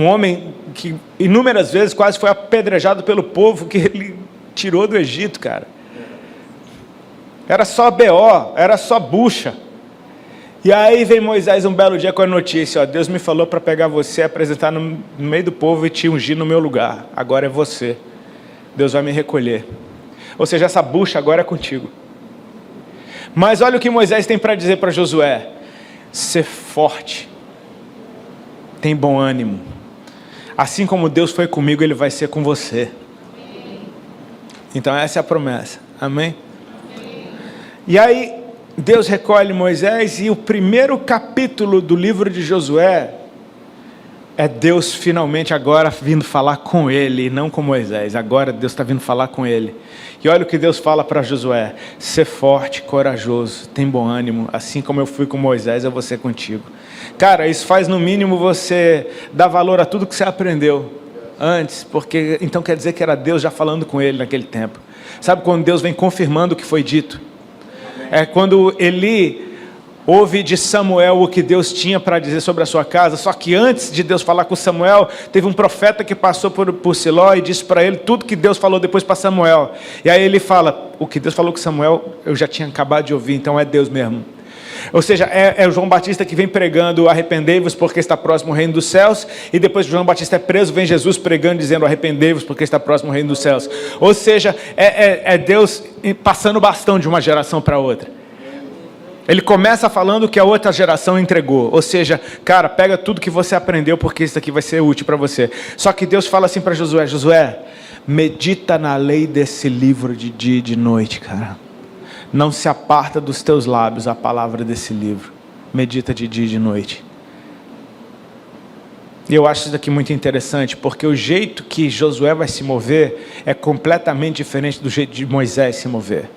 Speaker 2: homem que inúmeras vezes quase foi apedrejado pelo povo que ele tirou do Egito, cara. Era só BO, era só bucha. E aí vem Moisés um belo dia com a notícia, ó, Deus me falou para pegar você, apresentar no meio do povo e te ungir no meu lugar. Agora é você. Deus vai me recolher. Ou seja, essa bucha agora é contigo. Mas olha o que Moisés tem para dizer para Josué. Ser forte. Tem bom ânimo. Assim como Deus foi comigo, Ele vai ser com você. Então essa é a promessa. Amém? E aí, Deus recolhe Moisés e o primeiro capítulo do livro de Josué é Deus finalmente agora vindo falar com ele, e não com Moisés. Agora Deus está vindo falar com ele. E olha o que Deus fala para Josué. Ser forte, corajoso, tem bom ânimo. Assim como eu fui com Moisés, eu vou ser contigo. Cara, isso faz no mínimo você dar valor a tudo que você aprendeu antes, porque então quer dizer que era Deus já falando com ele naquele tempo. Sabe quando Deus vem confirmando o que foi dito? É quando Eli ouve de Samuel o que Deus tinha para dizer sobre a sua casa. Só que antes de Deus falar com Samuel, teve um profeta que passou por Siló e disse para ele tudo que Deus falou depois para Samuel. E aí ele fala, o que Deus falou com Samuel, eu já tinha acabado de ouvir, então é Deus mesmo. Ou seja, é o João Batista que vem pregando, arrependei-vos porque está próximo o reino dos céus, e depois que João Batista é preso, vem Jesus pregando, dizendo, arrependei-vos porque está próximo o reino dos céus. Ou seja, é Deus passando o bastão de uma geração para outra. Ele começa falando o que a outra geração entregou. Ou seja, cara, pega tudo que você aprendeu, porque isso aqui vai ser útil para você. Só que Deus fala assim para Josué, Josué, medita na lei desse livro de dia e de noite, cara. Não se aparta dos teus lábios a palavra desse livro. Medita de dia e de noite. E eu acho isso daqui muito interessante, porque o jeito que Josué vai se mover é completamente diferente do jeito de Moisés se mover.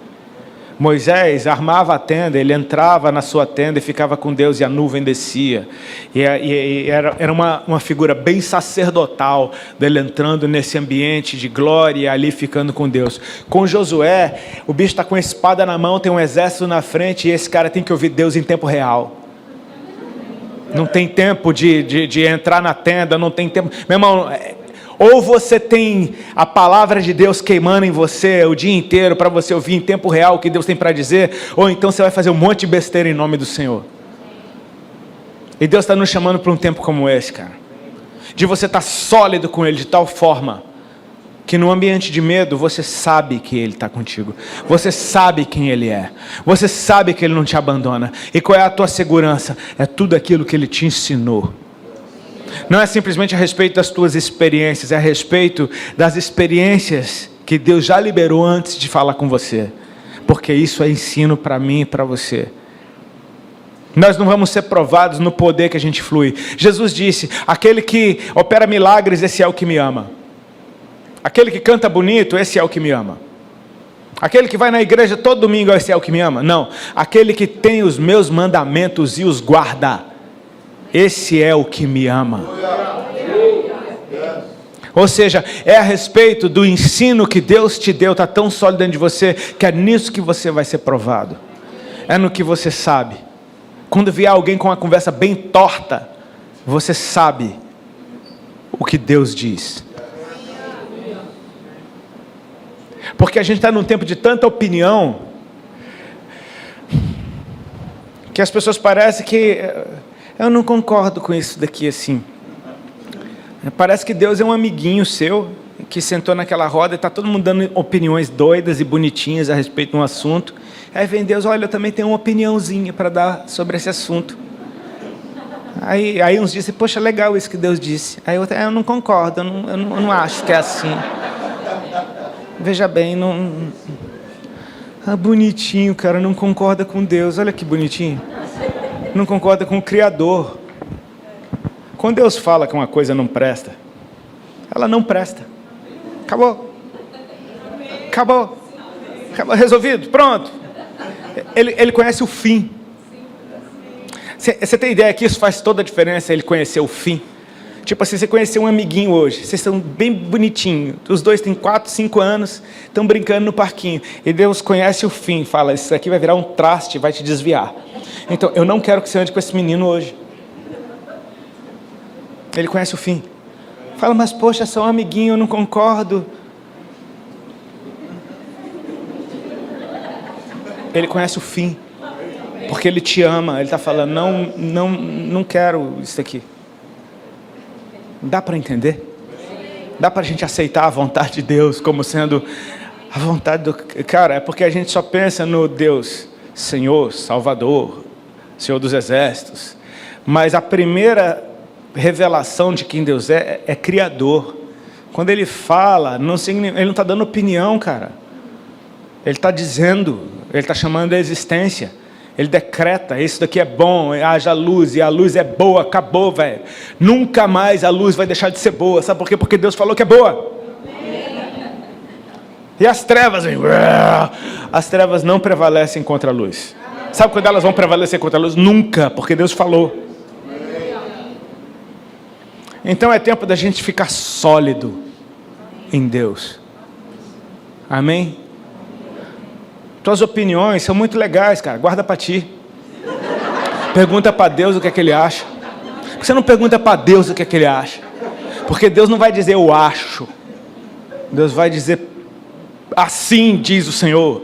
Speaker 2: Moisés armava a tenda, ele entrava na sua tenda e ficava com Deus, e a nuvem descia. E era uma figura bem sacerdotal, dele entrando nesse ambiente de glória e ali ficando com Deus. Com Josué, o bicho está com a espada na mão, tem um exército na frente, e esse cara tem que ouvir Deus em tempo real. Não tem tempo de entrar na tenda, não tem tempo. Meu irmão, ou você tem a palavra de Deus queimando em você o dia inteiro para você ouvir em tempo real o que Deus tem para dizer, ou então você vai fazer um monte de besteira em nome do Senhor. E Deus está nos chamando para um tempo como esse, cara, de você estar sólido com Ele de tal forma que no ambiente de medo você sabe que Ele está contigo, você sabe quem Ele é, você sabe que Ele não te abandona. E qual é a tua segurança? É tudo aquilo que Ele te ensinou. Não é simplesmente a respeito das tuas experiências, é a respeito das experiências que Deus já liberou antes de falar com você, porque isso é ensino para mim e para você. Nós não vamos ser provados no poder que a gente flui. Jesus disse, aquele que opera milagres, esse é o que me ama. Aquele que canta bonito, esse é o que me ama. Aquele que vai na igreja todo domingo, esse é o que me ama. Não, aquele que tem os meus mandamentos e os guarda, esse é o que me ama. Ou seja, é a respeito do ensino que Deus te deu, está tão sólido dentro de você, que é nisso que você vai ser provado. É no que você sabe. Quando vier alguém com uma conversa bem torta, você sabe o que Deus diz. Porque a gente está num tempo de tanta opinião, que as pessoas parecem que eu não concordo com isso daqui assim. Parece que Deus é um amiguinho seu, que sentou naquela roda e está todo mundo dando opiniões doidas e bonitinhas a respeito de um assunto. Aí vem Deus, olha, eu também tenho uma opiniãozinha para dar sobre esse assunto. Aí uns dizem, poxa, legal isso que Deus disse. Aí eu não concordo, eu não acho que é assim. Veja bem, bonitinho, cara, não concorda com Deus. Olha que bonitinho. Não concorda com o Criador. Quando Deus fala que uma coisa não presta, ela não presta. Acabou. Acabou. Acabou. Resolvido. Pronto. Ele conhece o fim. Você tem ideia que isso faz toda a diferença, ele conhecer o fim? Tipo assim, você conheceu um amiguinho hoje, vocês são bem bonitinhos, os dois têm 4, 5 anos, estão brincando no parquinho, e Deus conhece o fim, fala, isso aqui vai virar um traste, vai te desviar. Então, eu não quero que você ande com esse menino hoje. Ele conhece o fim. Fala, mas poxa, sou um amiguinho, eu não concordo. Ele conhece o fim, porque ele te ama, ele está falando, não quero isso aqui. Dá para entender? Dá para a gente aceitar a vontade de Deus como sendo a vontade do... Cara, é porque a gente só pensa no Deus, Senhor, Salvador, Senhor dos Exércitos. Mas a primeira revelação de quem Deus é Criador. Quando Ele fala, Ele não está dando opinião, cara. Ele está dizendo, Ele está chamando a existência. Ele decreta, isso daqui é bom, haja luz, e a luz é boa, acabou, velho. Nunca mais a luz vai deixar de ser boa. Sabe por quê? Porque Deus falou que é boa. E as trevas, as trevas não prevalecem contra a luz. Sabe quando elas vão prevalecer contra a luz? Nunca, porque Deus falou. Então é tempo da gente ficar sólido em Deus. Amém? Tuas opiniões são muito legais, cara. Guarda para ti. Pergunta para Deus o que é que Ele acha. Por que você não pergunta para Deus o que é que Ele acha? Porque Deus não vai dizer eu acho. Deus vai dizer assim diz o Senhor.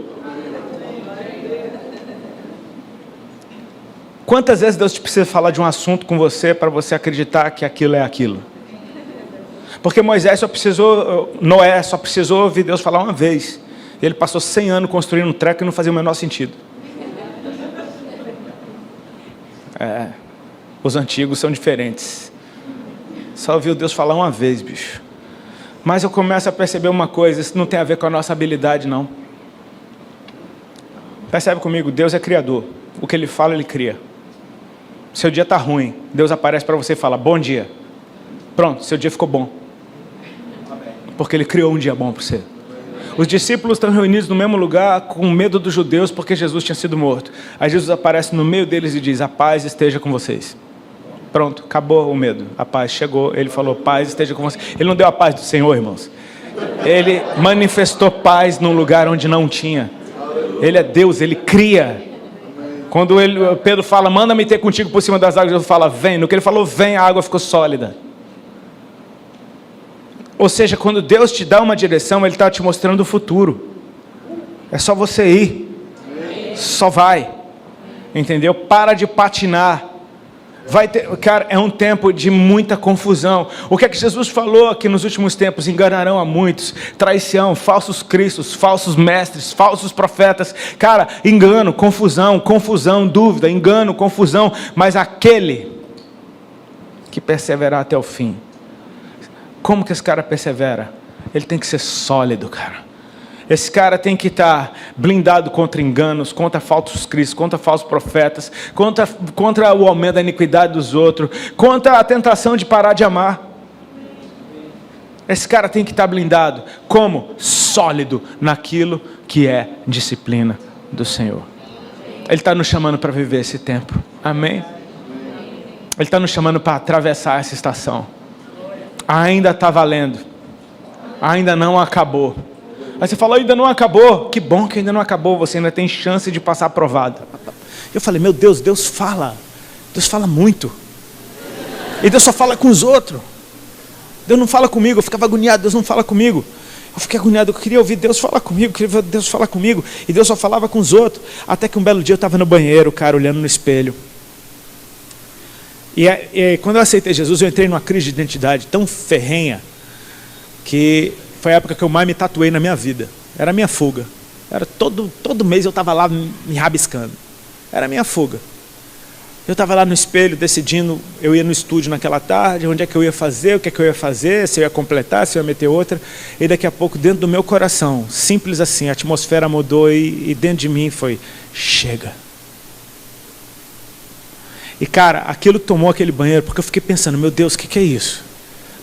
Speaker 2: Quantas vezes Deus precisa falar de um assunto com você para você acreditar que aquilo é aquilo? Porque Noé só precisou ouvir Deus falar uma vez. Ele passou 100 anos construindo um treco e não fazia o menor sentido. Os antigos são diferentes. Só ouviu Deus falar uma vez, bicho. Mas eu começo a perceber uma coisa, isso não tem a ver com a nossa habilidade, não. Percebe comigo, Deus é criador. O que Ele fala, Ele cria. Seu dia está ruim, Deus aparece para você e fala, bom dia. Pronto, seu dia ficou bom. Porque Ele criou um dia bom para você. Os discípulos estão reunidos no mesmo lugar com medo dos judeus porque Jesus tinha sido morto. Aí Jesus aparece no meio deles e diz, a paz esteja com vocês. Pronto, acabou o medo. A paz chegou, Ele falou, paz esteja com vocês. Ele não deu a paz do Senhor, irmãos. Ele manifestou paz num lugar onde não tinha. Ele é Deus, Ele cria. Quando Pedro fala, manda-me ter contigo por cima das águas, Jesus fala, vem. No que ele falou, vem, a água ficou sólida. Ou seja, quando Deus te dá uma direção, Ele está te mostrando o futuro. É só você ir. Só vai. Entendeu? Para de patinar. Cara, é um tempo de muita confusão. O que é que Jesus falou aqui nos últimos tempos? Enganarão a muitos. Traição, falsos cristos, falsos mestres, falsos profetas. Cara, engano, confusão, dúvida, engano, confusão. Mas aquele que perseverar até o fim. Como que esse cara persevera? Ele tem que ser sólido, cara. Esse cara tem que estar blindado contra enganos, contra falsos cristos, contra falsos profetas, contra o aumento da iniquidade dos outros, contra a tentação de parar de amar. Esse cara tem que estar blindado. Como? Sólido naquilo que é disciplina do Senhor. Ele está nos chamando para viver esse tempo. Amém? Ele está nos chamando para atravessar essa estação. Ainda está valendo. Ainda não acabou. Aí você fala, ainda não acabou. Que bom que ainda não acabou. Você ainda tem chance de passar aprovado. Eu falei, meu Deus, Deus fala muito. E Deus só fala com os outros. Deus não fala comigo. Eu ficava agoniado, Deus não fala comigo. Eu fiquei agoniado, eu queria ouvir Deus falar comigo, queria ver Deus falar comigo. E Deus só falava com os outros. Até que um belo dia eu estava no banheiro, cara, olhando no espelho. E quando eu aceitei Jesus, eu entrei numa crise de identidade tão ferrenha, que foi a época que eu mais me tatuei na minha vida. Era a minha fuga. Era todo mês eu estava lá me rabiscando. Era a minha fuga. Eu estava lá no espelho decidindo, eu ia no estúdio naquela tarde, onde é que eu ia fazer, o que é que eu ia fazer, se eu ia completar, se eu ia meter outra. E daqui a pouco, dentro do meu coração, simples assim, a atmosfera mudou e dentro de mim foi, chega. E cara, aquilo tomou aquele banheiro, porque eu fiquei pensando, meu Deus, o que é isso?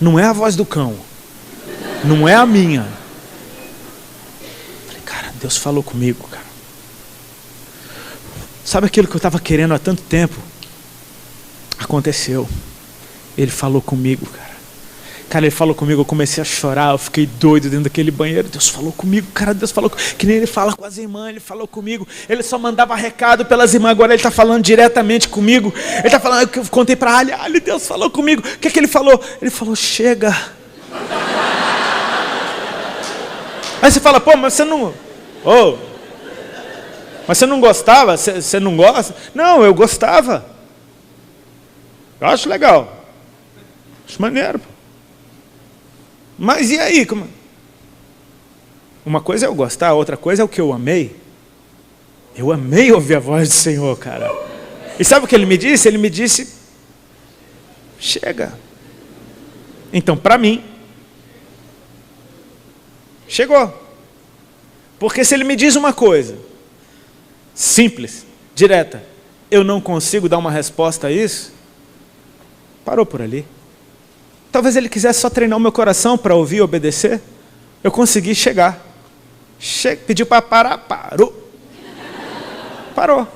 Speaker 2: Não é a voz do cão, não é a minha. Falei, cara, Deus falou comigo, cara. Sabe aquilo que eu estava querendo há tanto tempo? Aconteceu. Ele falou comigo, cara. Cara, ele falou comigo, eu comecei a chorar, eu fiquei doido dentro daquele banheiro. Deus falou comigo, cara, Deus falou comigo. Que nem ele fala com as irmãs, ele falou comigo. Ele só mandava recado pelas irmãs, agora ele está falando diretamente comigo. Ele está falando, eu contei para Ali, Deus falou comigo. O que é que ele falou? Ele falou, chega. Aí você fala, pô, mas você não... Mas você não gostava? Você não gosta? Não, eu gostava. Eu acho legal. Acho maneiro. Mas e aí? Como... Uma coisa é eu gostar, outra coisa é o que eu amei. Eu amei ouvir a voz do Senhor, cara. E sabe o que ele me disse? Ele me disse, chega. Então, para mim, chegou. Porque se ele me diz uma coisa, simples, direta, eu não consigo dar uma resposta a isso, parou por ali. Talvez ele quisesse só treinar o meu coração para ouvir e obedecer. Eu consegui chegar. Pediu para parar, parou. Parou.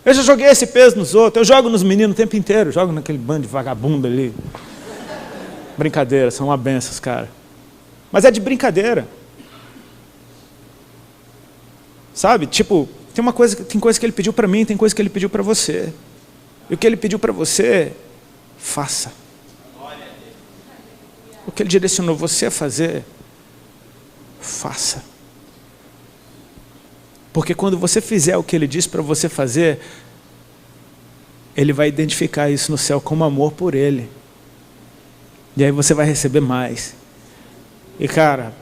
Speaker 2: Eu já joguei esse peso nos outros, eu jogo nos meninos o tempo inteiro, jogo naquele bando de vagabundo ali. Brincadeira, são uma benção, os caras. Mas é de brincadeira. Sabe, tipo, tem coisa que ele pediu para mim, tem coisa que ele pediu para você. E o que ele pediu para você, faça. O que ele direcionou você a fazer, faça. Porque quando você fizer o que ele disse para você fazer, ele vai identificar isso no céu como amor por ele. E aí você vai receber mais. E cara,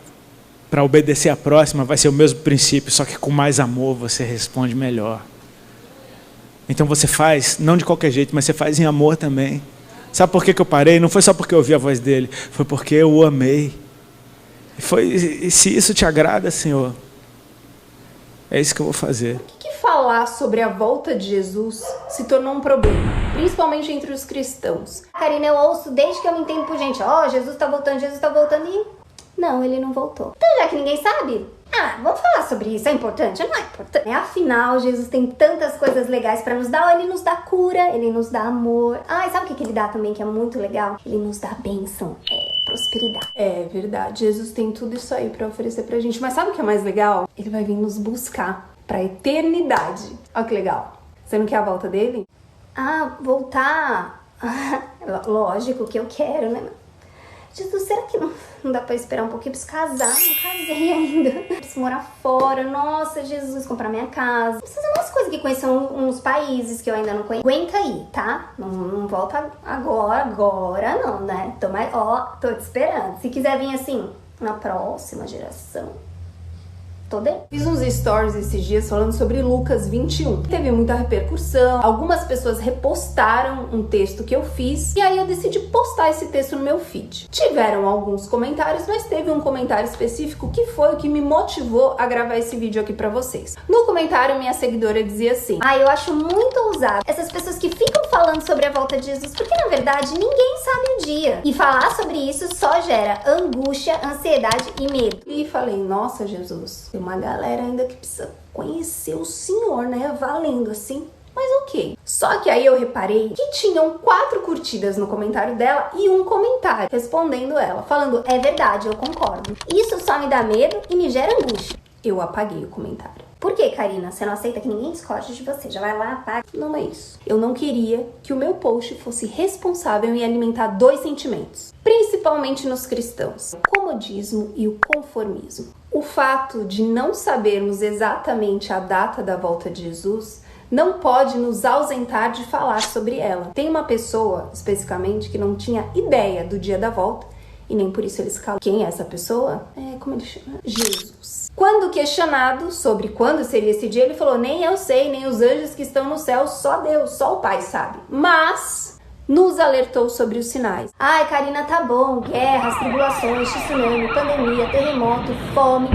Speaker 2: para obedecer a próxima vai ser o mesmo princípio, só que com mais amor você responde melhor. Então você faz, não de qualquer jeito, mas você faz em amor também. Sabe por que eu parei? Não foi só porque eu ouvi a voz dele, foi porque eu o amei. E se isso te agrada, Senhor, é isso que eu vou fazer.
Speaker 3: Por que falar sobre a volta de Jesus se tornou um problema, principalmente entre os cristãos?
Speaker 4: Karina, eu ouço desde que eu me entendo por gente, Jesus tá voltando e... Não, ele não voltou. Então, já que ninguém sabe, vamos falar sobre isso, é importante? Não é importante.
Speaker 3: Afinal, Jesus tem tantas coisas legais pra nos dar. Ele nos dá cura, ele nos dá amor.
Speaker 4: E sabe o que ele dá também, que é muito legal? Ele nos dá bênção, prosperidade.
Speaker 3: É verdade, Jesus tem tudo isso aí pra oferecer pra gente. Mas sabe o que é mais legal? Ele vai vir nos buscar pra eternidade. Olha que legal. Você não quer a volta dele?
Speaker 4: Voltar? Lógico que eu quero, né? Jesus, será que não dá pra esperar um pouquinho? Preciso casar, não casei ainda. Preciso morar fora, nossa, Jesus, comprar minha casa. Preciso de umas coisas aqui, conhecer uns países que eu ainda não conheço. Aguenta aí, tá? Não volta agora não, né? Tô te esperando. Se quiser vir assim, na próxima geração, tô dentro.
Speaker 3: Fiz uns stories esses dias falando sobre Lucas 21. Teve muita repercussão, algumas pessoas repostaram um texto que eu fiz, e aí eu decidi postar esse texto no meu feed. Tiveram alguns comentários, mas teve um comentário específico que foi o que me motivou a gravar esse vídeo aqui pra vocês. No comentário, minha seguidora dizia assim:
Speaker 4: eu acho muito ousado essas pessoas que ficam falando sobre a volta de Jesus, porque na verdade ninguém sabe o dia. E falar sobre isso só gera angústia, ansiedade e medo.
Speaker 3: E falei, nossa, Jesus, tem uma galera ainda que precisa conhecer o Senhor, né? Valendo assim. Mas ok. Só que aí eu reparei que tinham 4 curtidas no comentário dela e um comentário respondendo ela, falando:
Speaker 4: é verdade, eu concordo. Isso só me dá medo e me gera angústia.
Speaker 3: Eu apaguei o comentário.
Speaker 4: Por que, Karina? Você não aceita que ninguém discorde de você? Já vai lá, paga.
Speaker 3: Não é isso. Eu não queria que o meu post fosse responsável em alimentar dois sentimentos, principalmente nos cristãos: o comodismo e o conformismo. O fato de não sabermos exatamente a data da volta de Jesus não pode nos ausentar de falar sobre ela. Tem uma pessoa, especificamente, que não tinha ideia do dia da volta e nem por isso ele se calou. Quem é essa pessoa? Como ele chama? Jesus. Quando questionado sobre quando seria esse dia, ele falou: nem eu sei, nem os anjos que estão no céu, só Deus, só o Pai sabe. Mas nos alertou sobre os sinais.
Speaker 4: Ai, Karina, tá bom. Guerras, tribulações, tsunami, pandemia, terremoto, fome.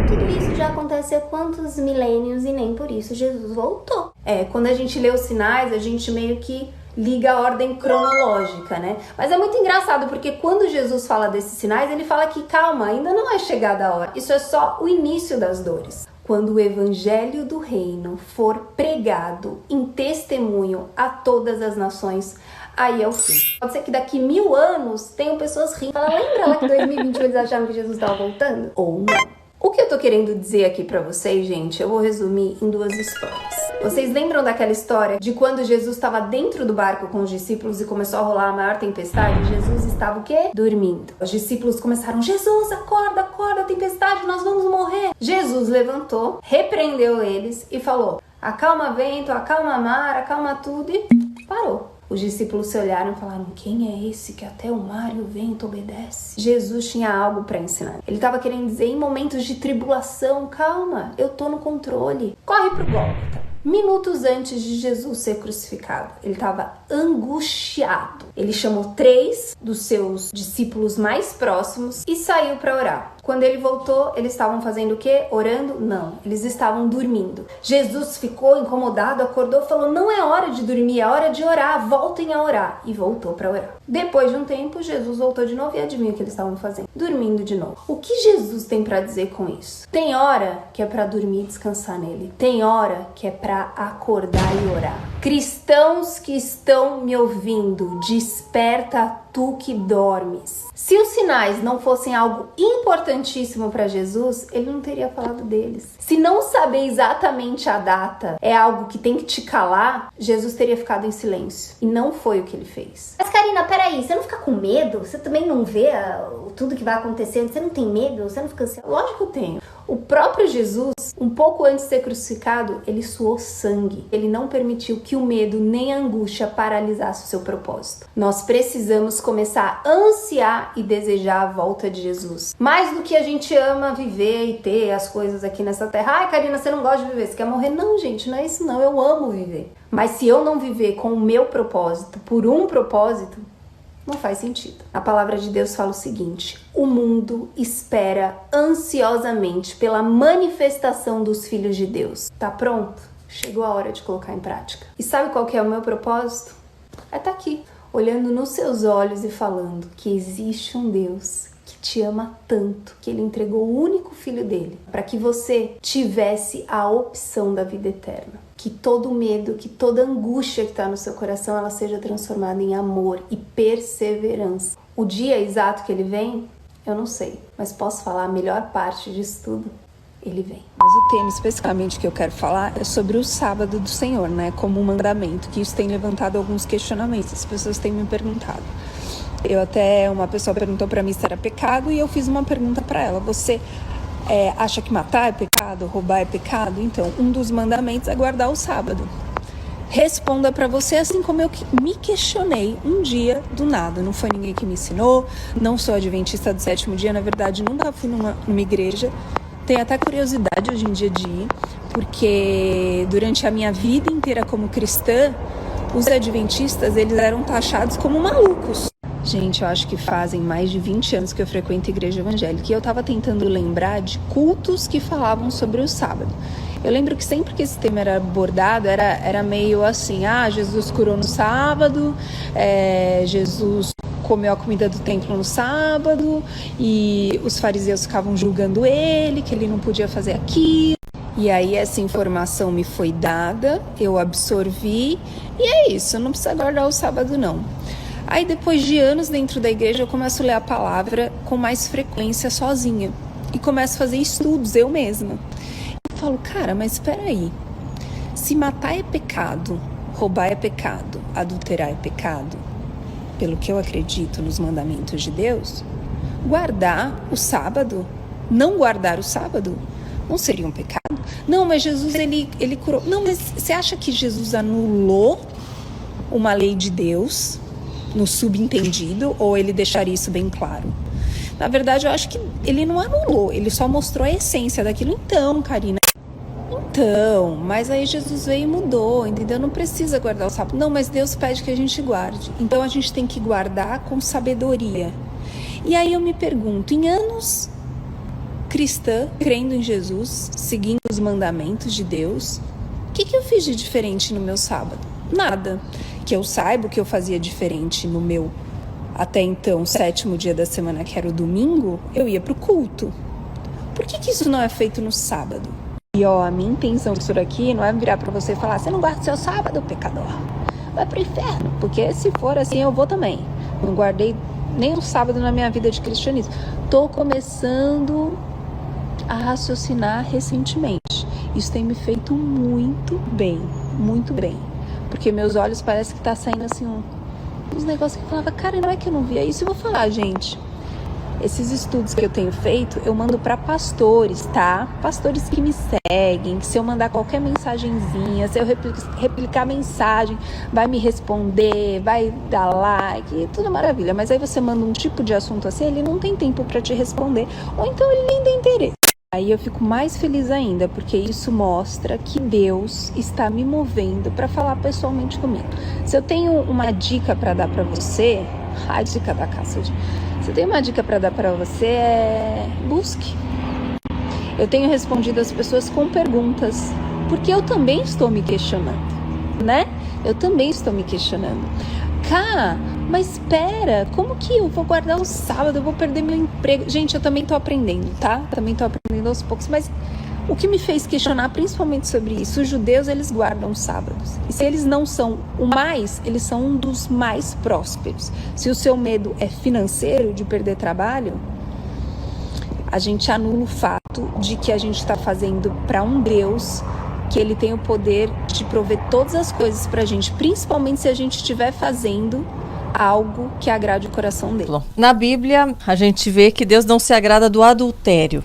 Speaker 4: Tudo isso já aconteceu há quantos milênios e nem por isso Jesus voltou.
Speaker 3: Quando a gente lê os sinais, a gente meio que liga a ordem cronológica, né? Mas é muito engraçado, porque quando Jesus fala desses sinais, ele fala que calma, ainda não é chegada a hora. Isso é só o início das dores. Quando o evangelho do reino for pregado em testemunho a todas as nações, aí é o fim. Pode ser que daqui 1000 anos tenham pessoas rindo.
Speaker 4: Fala, lembra lá que em 2021 eles acharam que Jesus estava voltando?
Speaker 3: Ou não. O que eu tô querendo dizer aqui pra vocês, gente, eu vou resumir em 2 histórias. Vocês lembram daquela história de quando Jesus estava dentro do barco com os discípulos e começou a rolar a maior tempestade? Jesus estava o quê? Dormindo. Os discípulos começaram: Jesus, acorda, acorda, tempestade, nós vamos morrer. Jesus levantou, repreendeu eles e falou: acalma vento, acalma mar, acalma tudo, e parou. Os discípulos se olharam e falaram: quem é esse que até o mar e o vento obedece? Jesus tinha algo para ensinar. Ele estava querendo dizer: em momentos de tribulação, calma, eu tô no controle. Corre pro Gólgota. Minutos antes de Jesus ser crucificado, ele estava angustiado. Ele chamou 3 dos seus discípulos mais próximos e saiu para orar. Quando ele voltou, eles estavam fazendo o quê? Orando? Não, eles estavam dormindo. Jesus ficou incomodado, acordou e falou: não é hora de dormir, é hora de orar, voltem a orar. E voltou para orar. Depois de um tempo, Jesus voltou de novo e adivinha o que eles estavam fazendo? Dormindo de novo. O que Jesus tem para dizer com isso? Tem hora que é para dormir e descansar nele. Tem hora que é para acordar e orar. Cristãos que estão me ouvindo, desperta tu que dormes. Se os sinais não fossem algo importantíssimo para Jesus, ele não teria falado deles. Se não saber exatamente a data é algo que tem que te calar, Jesus teria ficado em silêncio. E não foi o que ele fez.
Speaker 4: Mas Karina, peraí, você não fica com medo? Você também não vê tudo que vai acontecendo? Você não tem medo? Você não fica ansioso?
Speaker 3: Lógico que eu tenho. O próprio Jesus, um pouco antes de ser crucificado, ele suou sangue. Ele não permitiu que o medo nem a angústia paralisasse o seu propósito. Nós precisamos começar a ansiar e desejar a volta de Jesus. Mais do que a gente ama viver e ter as coisas aqui nessa terra. Ai, Karina, você não gosta de viver, você quer morrer? Não, gente, não é isso não. Eu amo viver. Mas se eu não viver com o meu propósito, por um propósito, não faz sentido. A palavra de Deus fala o seguinte: o mundo espera ansiosamente pela manifestação dos filhos de Deus. Tá pronto? Chegou a hora de colocar em prática. E sabe qual que é o meu propósito? É estar aqui, olhando nos seus olhos e falando que existe um Deus que te ama tanto, que ele entregou o único filho dele para que você tivesse a opção da vida eterna. Que todo medo, que toda angústia que está no seu coração, ela seja transformada em amor e perseverança. O dia exato que ele vem, eu não sei, mas posso falar a melhor parte disso tudo: ele vem.
Speaker 5: Mas o tema especificamente que eu quero falar é sobre o sábado do Senhor, né? Como um mandamento, que isso tem levantado alguns questionamentos, as pessoas têm me perguntado. Uma pessoa perguntou para mim se era pecado e eu fiz uma pergunta para ela: você acha que matar é pecado, roubar é pecado? Então, um dos mandamentos é guardar o sábado. Responda para você assim como eu me questionei um dia do nada. Não foi ninguém que me ensinou, não sou adventista do 7º dia, na verdade nunca fui numa igreja. Tenho até curiosidade hoje em dia de ir, porque durante a minha vida inteira como cristã, os adventistas, eles eram taxados como malucos. Gente, eu acho que fazem mais de 20 anos que eu frequento igreja evangélica e eu tava tentando lembrar de cultos que falavam sobre o sábado. Eu lembro que sempre que esse tema era abordado, era meio assim: Jesus curou no sábado, Jesus comeu a comida do templo no sábado, e os fariseus ficavam julgando ele, que ele não podia fazer aquilo. E aí essa informação me foi dada, eu absorvi, e é isso, não precisa guardar o sábado não. Aí depois de anos dentro da igreja eu começo a ler a palavra com mais frequência sozinha e começo a fazer estudos eu mesma. falo, cara, mas espera aí. Se matar é pecado, roubar é pecado, adulterar é pecado, pelo que eu acredito nos mandamentos de Deus, guardar o sábado, não guardar o sábado, não seria um pecado? Não, mas Jesus, ele curou. Não, mas você acha que Jesus anulou uma lei de Deus no subentendido, ou ele deixaria isso bem claro? Na verdade, eu acho que ele não anulou, ele só mostrou a essência daquilo. Então, Karina, mas aí Jesus veio e mudou, entendeu? Não precisa guardar o sábado. Não, mas Deus pede que a gente guarde. Então a gente tem que guardar com sabedoria. E aí eu me pergunto, em anos cristã, crendo em Jesus, seguindo os mandamentos de Deus, o que eu fiz de diferente no meu sábado? Nada. Que eu saiba o que eu fazia diferente no meu, até então, 7º dia da semana, que era o domingo, eu ia pro culto. Por que isso não é feito no sábado? E a minha intenção disso aqui não é virar pra você e falar, você não guarda o seu sábado, pecador, vai pro inferno, porque se for assim eu vou também. Não guardei nem um sábado na minha vida de cristianismo. Tô começando a raciocinar recentemente. Isso tem me feito muito bem, porque meus olhos parecem que tá saindo assim uns negócios que eu falava, cara, não é que eu não via isso. Eu vou falar, gente, esses estudos que eu tenho feito, eu mando para pastores, tá? Pastores que me seguem, que se eu mandar qualquer mensagenzinha, se eu replicar a mensagem, vai me responder, vai dar like, tudo maravilha. Mas aí você manda um tipo de assunto assim, ele não tem tempo para te responder, ou então ele nem tem interesse. Aí eu fico mais feliz ainda, porque isso mostra que Deus está me movendo para falar pessoalmente comigo. Se eu tenho uma dica para dar para você, a dica da Cassidy, se eu tenho uma dica para dar para você, é busque. Eu tenho respondido as pessoas com perguntas, porque eu também estou me questionando, né? Eu também estou me questionando. Cá, mas espera, como que eu vou guardar o sábado? Eu vou perder meu emprego? Gente, eu também tô aprendendo, tá? Também tô aprendendo aos poucos, mas o que me fez questionar principalmente sobre isso, os judeus, eles guardam os sábados. E se eles não são o mais, eles são um dos mais prósperos. Se o seu medo é financeiro, de perder trabalho, a gente anula o fato de que a gente está fazendo para um Deus que ele tem o poder de prover todas as coisas pra gente, principalmente se a gente estiver fazendo algo que agrade o coração dele.
Speaker 6: Na Bíblia, a gente vê que Deus não se agrada do adultério.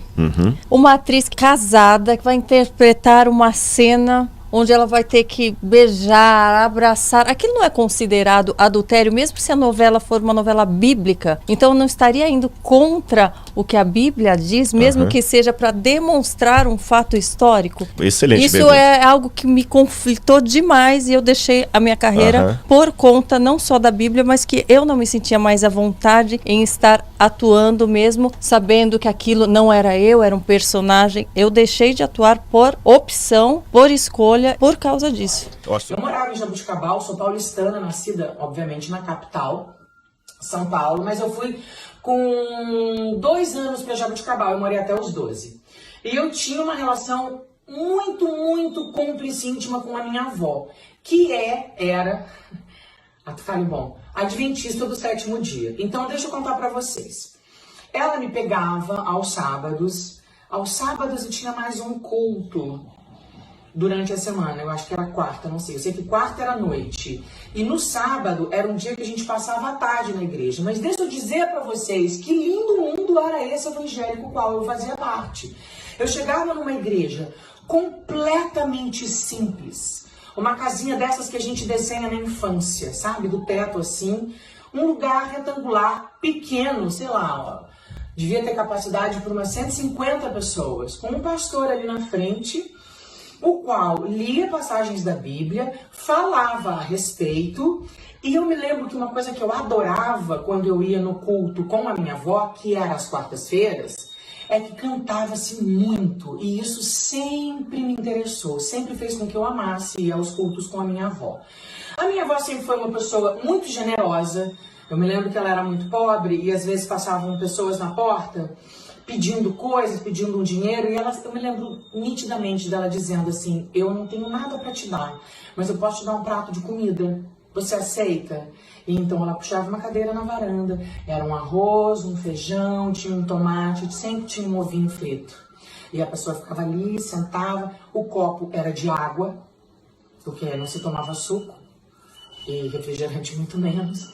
Speaker 6: Uma atriz casada que vai interpretar uma cena onde ela vai ter que beijar, abraçar. Aquilo não é considerado adultério, mesmo se a novela for uma novela bíblica. Então não estaria indo contra o que a Bíblia diz, mesmo que seja para demonstrar um fato histórico.
Speaker 7: Excelente.
Speaker 6: Isso é algo que me conflitou demais e eu deixei a minha carreira por conta não só da Bíblia, mas que eu não me sentia mais à vontade em estar atuando, mesmo sabendo que aquilo não era eu, era um personagem. Eu deixei de atuar por opção, por escolha, por causa disso.
Speaker 8: Eu morava em Jabuticabal, sou paulistana, nascida, obviamente, na capital, São Paulo, mas eu fui com 2 anos para Jabuticabal, eu morei até os 12. E eu tinha uma relação muito cúmplice íntima com a minha avó, que era, adventista do 7º dia. Então, deixa eu contar para vocês. Ela me pegava aos sábados eu tinha mais um culto durante a semana, eu acho que era quarta, não sei. Eu sei que quarta era noite. E no sábado era um dia que a gente passava a tarde na igreja. Mas deixa eu dizer para vocês que lindo mundo era esse evangélico qual eu fazia parte. Eu chegava numa igreja completamente simples. Uma casinha dessas que a gente desenha na infância, sabe? Do teto assim. Um lugar retangular, pequeno, sei lá, ó. Devia ter capacidade para umas 150 pessoas. Com um pastor ali na frente, o qual lia passagens da Bíblia, falava a respeito, e eu me lembro que uma coisa que eu adorava quando eu ia no culto com a minha avó, que era às quartas-feiras, é que cantava-se muito, e isso sempre me interessou, sempre fez com que eu amasse ir aos cultos com a minha avó. A minha avó sempre foi uma pessoa muito generosa. Eu me lembro que ela era muito pobre, e às vezes passavam pessoas na porta pedindo coisas, pedindo um dinheiro, e eu me lembro nitidamente dela dizendo assim, eu não tenho nada para te dar, mas eu posso te dar um prato de comida, você aceita? E então ela puxava uma cadeira na varanda, era um arroz, um feijão, tinha um tomate, sempre tinha um ovinho frito. E a pessoa ficava ali, sentava, o copo era de água, porque não se tomava suco, e refrigerante muito menos.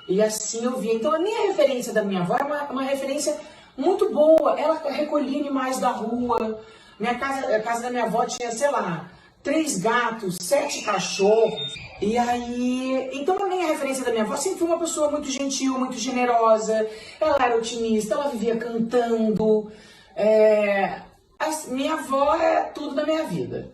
Speaker 8: E assim eu via. Então a minha referência da minha avó é uma referência muito boa. Ela recolhia animais da rua. A casa da minha avó tinha, sei lá, 3 gatos, 7 cachorros. E aí, então a minha referência da minha avó sempre foi uma pessoa muito gentil, muito generosa. Ela era otimista, ela vivia cantando. Minha avó é tudo da minha vida.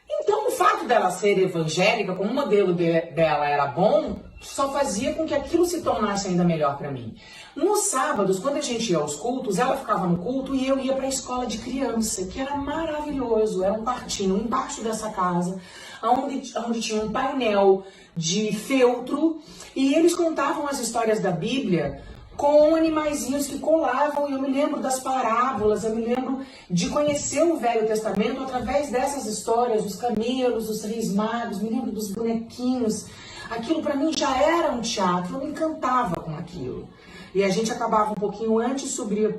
Speaker 8: Então o fato dela ser evangélica, como o modelo dela era bom, só fazia com que aquilo se tornasse ainda melhor para mim. Nos sábados, quando a gente ia aos cultos, ela ficava no culto e eu ia para a escola de criança, que era maravilhoso. Era um quartinho embaixo dessa casa, onde tinha um painel de feltro, e eles contavam as histórias da Bíblia com animaizinhos que colavam. E eu me lembro das parábolas, eu me lembro de conhecer o Velho Testamento através dessas histórias, os camelos, os reis magos, me lembro dos bonequinhos. Aquilo para mim já era um teatro, eu me encantava com aquilo. E a gente acabava um pouquinho antes, subia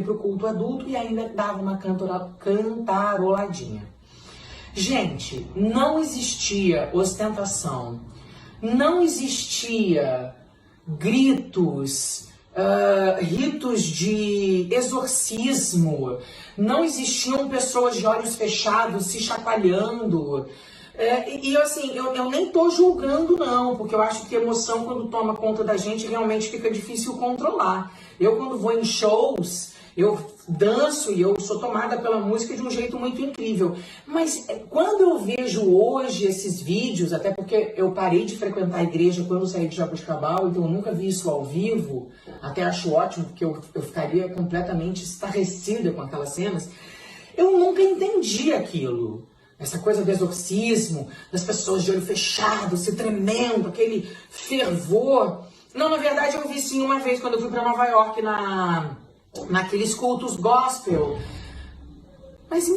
Speaker 8: para o culto adulto e ainda dava uma cantaroladinha. Gente, não existia ostentação, não existia gritos, ritos de exorcismo, não existiam pessoas de olhos fechados se chacoalhando. Eu nem tô julgando não, porque eu acho que a emoção, quando toma conta da gente, realmente fica difícil controlar. Eu, quando vou em shows, eu danço e eu sou tomada pela música de um jeito muito incrível. Mas quando eu vejo hoje esses vídeos, até porque eu parei de frequentar a igreja quando saí de Jaboticabal, então eu nunca vi isso ao vivo, até acho ótimo, porque eu ficaria completamente estarrecida com aquelas cenas, eu nunca entendi aquilo. Essa coisa do exorcismo, das pessoas de olho fechado, se tremendo, aquele fervor. Não, na verdade eu vi sim uma vez, quando eu fui para Nova York, naqueles cultos gospel. Mas,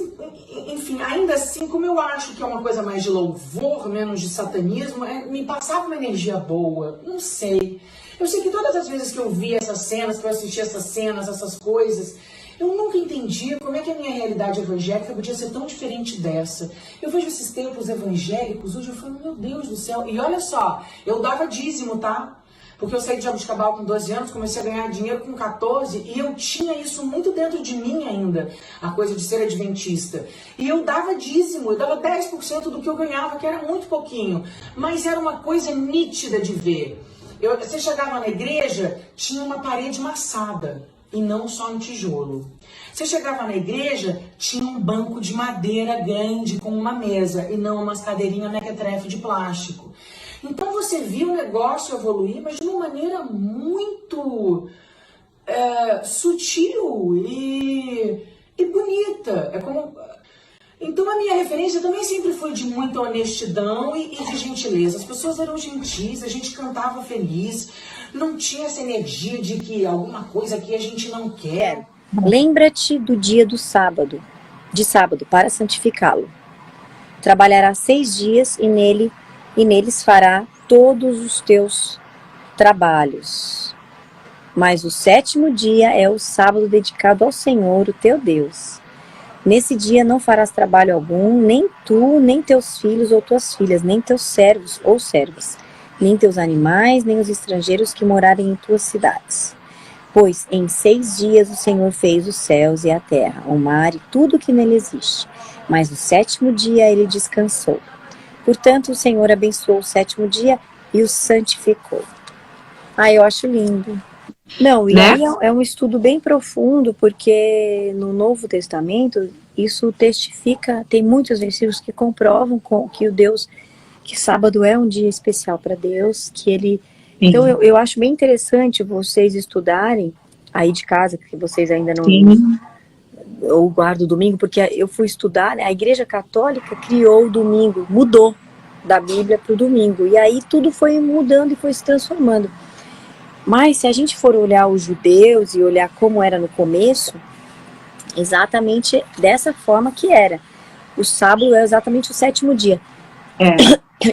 Speaker 8: enfim, ainda assim, como eu acho que é uma coisa mais de louvor, menos de satanismo, me passava uma energia boa. Não sei. Eu sei que todas as vezes que eu vi essas cenas, que eu assisti essas cenas, essas coisas, eu nunca entendi como é que a minha realidade evangélica podia ser tão diferente dessa. Eu vejo esses templos evangélicos, hoje eu falo, meu Deus do céu. E olha só, eu dava dízimo, tá? Porque eu saí de Jaboticabal com 12 anos, comecei a ganhar dinheiro com 14, e eu tinha isso muito dentro de mim ainda, a coisa de ser adventista. E eu dava dízimo, eu dava 10% do que eu ganhava, que era muito pouquinho. Mas era uma coisa nítida de ver. Você chegava na igreja, tinha uma parede maçada. E não só no tijolo. Você chegava na igreja, tinha um banco de madeira grande com uma mesa, e não umas cadeirinhas mequetrefe de plástico. Então você via o negócio evoluir, mas de uma maneira muito sutil e bonita. Então a minha referência também sempre foi de muita honestidão e de gentileza. As pessoas eram gentis, a gente cantava feliz, não tinha essa energia de que alguma coisa aqui a gente não quer.
Speaker 7: Lembra-te do dia de sábado, para santificá-lo. Trabalhará 6 dias e neles fará todos os teus trabalhos. Mas o 7º dia é o sábado dedicado ao Senhor, o teu Deus. Nesse dia não farás trabalho algum, nem tu, nem teus filhos ou tuas filhas, nem teus servos ou servas, nem teus animais, nem os estrangeiros que morarem em tuas cidades. Pois em 6 dias o Senhor fez os céus e a terra, o mar e tudo que nele existe. Mas no 7º dia ele descansou. Portanto, o Senhor abençoou o 7º dia e o santificou. Eu acho lindo. Não, e aí é um estudo bem profundo, porque no Novo Testamento isso testifica, tem muitos versículos que comprovam que sábado é um dia especial para Deus, que ele... Então eu acho bem interessante vocês estudarem aí de casa, que vocês ainda não... Ou guardam o domingo, porque eu fui estudar, né? A Igreja Católica criou o domingo, mudou da Bíblia para o domingo, e aí tudo foi mudando e foi se transformando. Mas se a gente for olhar os judeus e olhar como era no começo, exatamente dessa forma que era. O sábado é exatamente o 7º dia.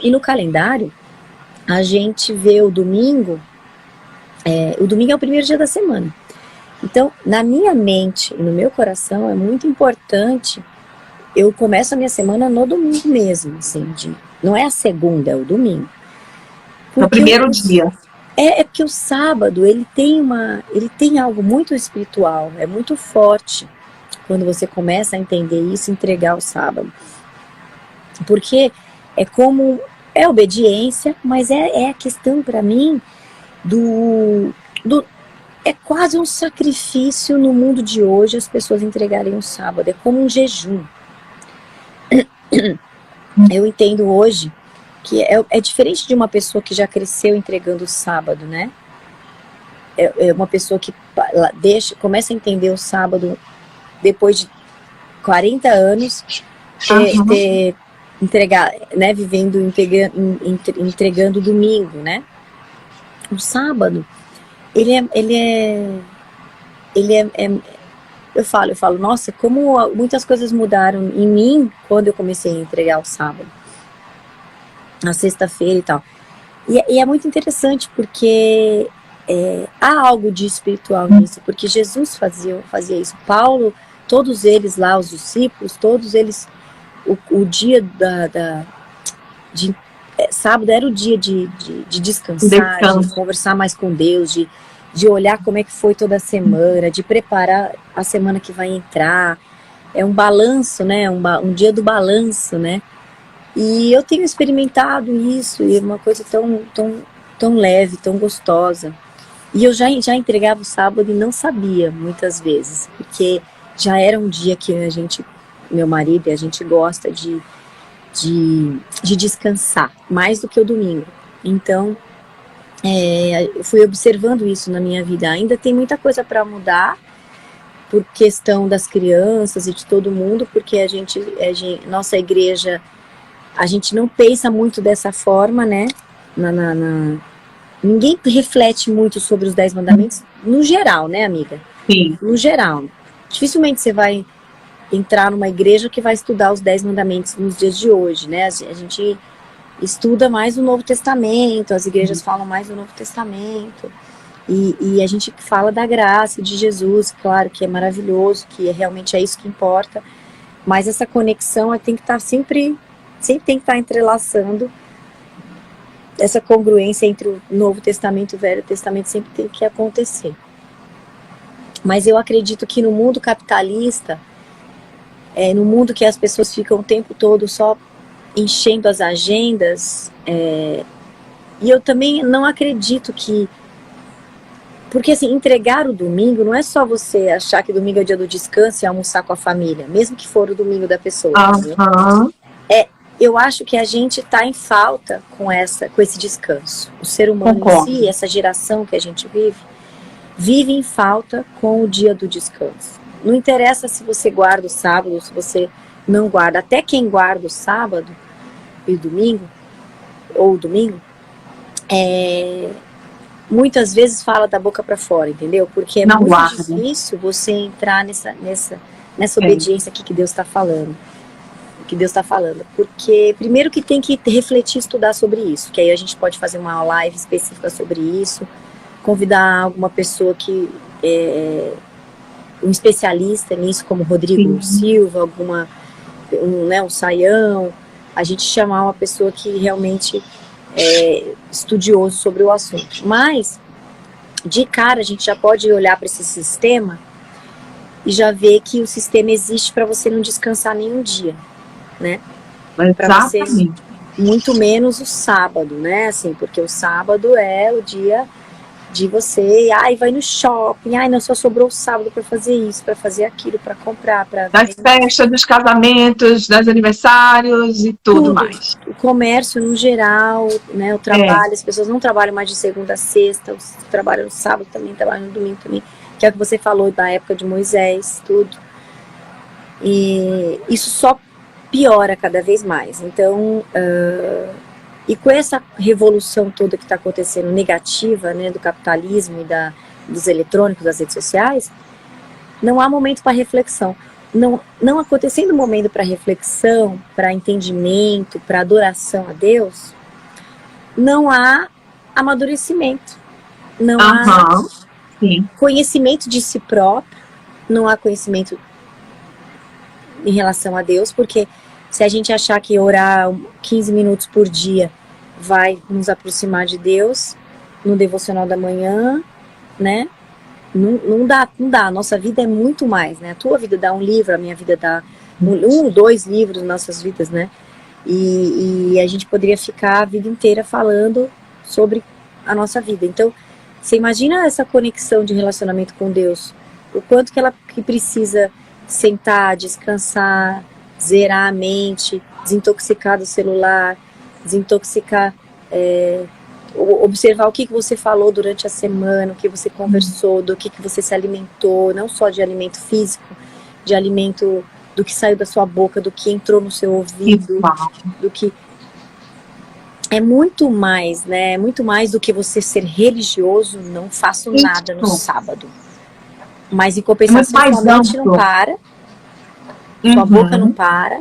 Speaker 7: E no calendário, a gente vê o domingo é o primeiro dia da semana. Então, na minha mente e no meu coração, é muito importante. Eu começo a minha semana no domingo mesmo, assim, não é a segunda, é o domingo.
Speaker 9: No primeiro dia.
Speaker 7: É porque o sábado, ele tem algo muito espiritual, é muito forte quando você começa a entender isso, entregar o sábado. Porque é obediência, mas é a questão para mim é quase um sacrifício no mundo de hoje as pessoas entregarem o sábado, é como um jejum. Eu entendo hoje que é diferente de uma pessoa que já cresceu entregando o sábado, né? É uma pessoa que começa a entender o sábado depois de 40 anos, entregar, né? Vivendo, entregando domingo, né? O sábado, eu falo, nossa, como muitas coisas mudaram em mim quando eu comecei a entregar o sábado, na sexta-feira e tal. E é muito interessante porque há algo de espiritual nisso, porque Jesus fazia isso. Paulo, todos eles lá, os discípulos, todos eles, o dia de sábado era o dia de descansar, de conversar mais com Deus, de olhar como é que foi toda a semana, de preparar a semana que vai entrar. É um balanço, né? Um dia do balanço, né? E eu tenho experimentado isso, e é uma coisa tão leve, tão gostosa. E eu já entregava o sábado e não sabia, muitas vezes, porque já era um dia que meu marido e a gente gosta de descansar, mais do que o domingo. Então, eu fui observando isso na minha vida. Ainda tem muita coisa para mudar, por questão das crianças e de todo mundo, porque nossa igreja, a gente não pensa muito dessa forma, né? Ninguém reflete muito sobre os 10 mandamentos, no geral, né, amiga?
Speaker 9: Sim.
Speaker 7: No geral. Dificilmente você vai entrar numa igreja que vai estudar os 10 mandamentos nos dias de hoje, né? A gente estuda mais o Novo Testamento, as igrejas falam mais do Novo Testamento, e a gente fala da graça de Jesus, claro que é maravilhoso, que realmente é isso que importa, mas essa conexão tem que estar sempre tem que estar entrelaçando, essa congruência entre o Novo Testamento e o Velho Testamento sempre tem que acontecer. Mas eu acredito que no mundo capitalista, no mundo que as pessoas ficam o tempo todo só enchendo as agendas, e eu também não acredito que... Porque, assim, entregar o domingo não é só você achar que domingo é o dia do descanso e almoçar com a família, mesmo que for o domingo da pessoa. Eu acho que a gente está em falta com esse descanso. O ser humano em si, essa geração que a gente vive em falta com o dia do descanso. Não interessa se você guarda o sábado ou se você não guarda. Até quem guarda o sábado e o domingo, muitas vezes fala da boca para fora, entendeu? Porque é
Speaker 9: não
Speaker 7: muito
Speaker 9: guarda.
Speaker 7: Difícil você entrar nessa obediência aqui que Deus está falando. Porque primeiro que tem que refletir, estudar sobre isso, que aí a gente pode fazer uma live específica sobre isso, convidar alguma pessoa que um especialista nisso, como Rodrigo Silva, um Saião, a gente chamar uma pessoa que realmente é estudioso sobre o assunto. Mas, de cara, a gente já pode olhar para esse sistema e já ver que o sistema existe para você não descansar nenhum dia, né? Para você, muito menos o sábado, né? Assim, porque o sábado é o dia de você, vai no shopping, não, só sobrou o sábado para fazer isso, para fazer aquilo, para comprar,
Speaker 9: das festas, dos casamentos, dos aniversários e tudo mais.
Speaker 7: O comércio no geral, né, o trabalho, as pessoas não trabalham mais de segunda a sexta, trabalham no sábado também, trabalham no domingo também, que é o que você falou da época de Moisés, tudo. E isso só piora cada vez mais. Então, e com essa revolução toda que está acontecendo negativa, né, do capitalismo e dos eletrônicos, das redes sociais, não há momento para reflexão. Não acontecendo momento para reflexão, para entendimento, para adoração a Deus, não há amadurecimento. Não há
Speaker 9: Sim.
Speaker 7: Conhecimento de si próprio, não há conhecimento em relação a Deus, porque se a gente achar que orar 15 minutos por dia vai nos aproximar de Deus, no devocional da manhã, né? Não dá, a nossa vida é muito mais, né? A tua vida dá um livro, a minha vida dá 1, 2 livros, nossas vidas, né? E a gente poderia ficar a vida inteira falando sobre a nossa vida. Então, você imagina essa conexão de relacionamento com Deus, o quanto que ela que precisa sentar, descansar, zerar a mente, desintoxicar do celular, desintoxicar, observar o que você falou durante a semana, o que você conversou, do que você se alimentou, não só de alimento físico, de alimento do que saiu da sua boca, do que entrou no seu ouvido, do que... É muito mais, né? É muito mais do que você ser religioso, não faço nada no sábado. Mas em compensação, sua mente não para, sua boca não para,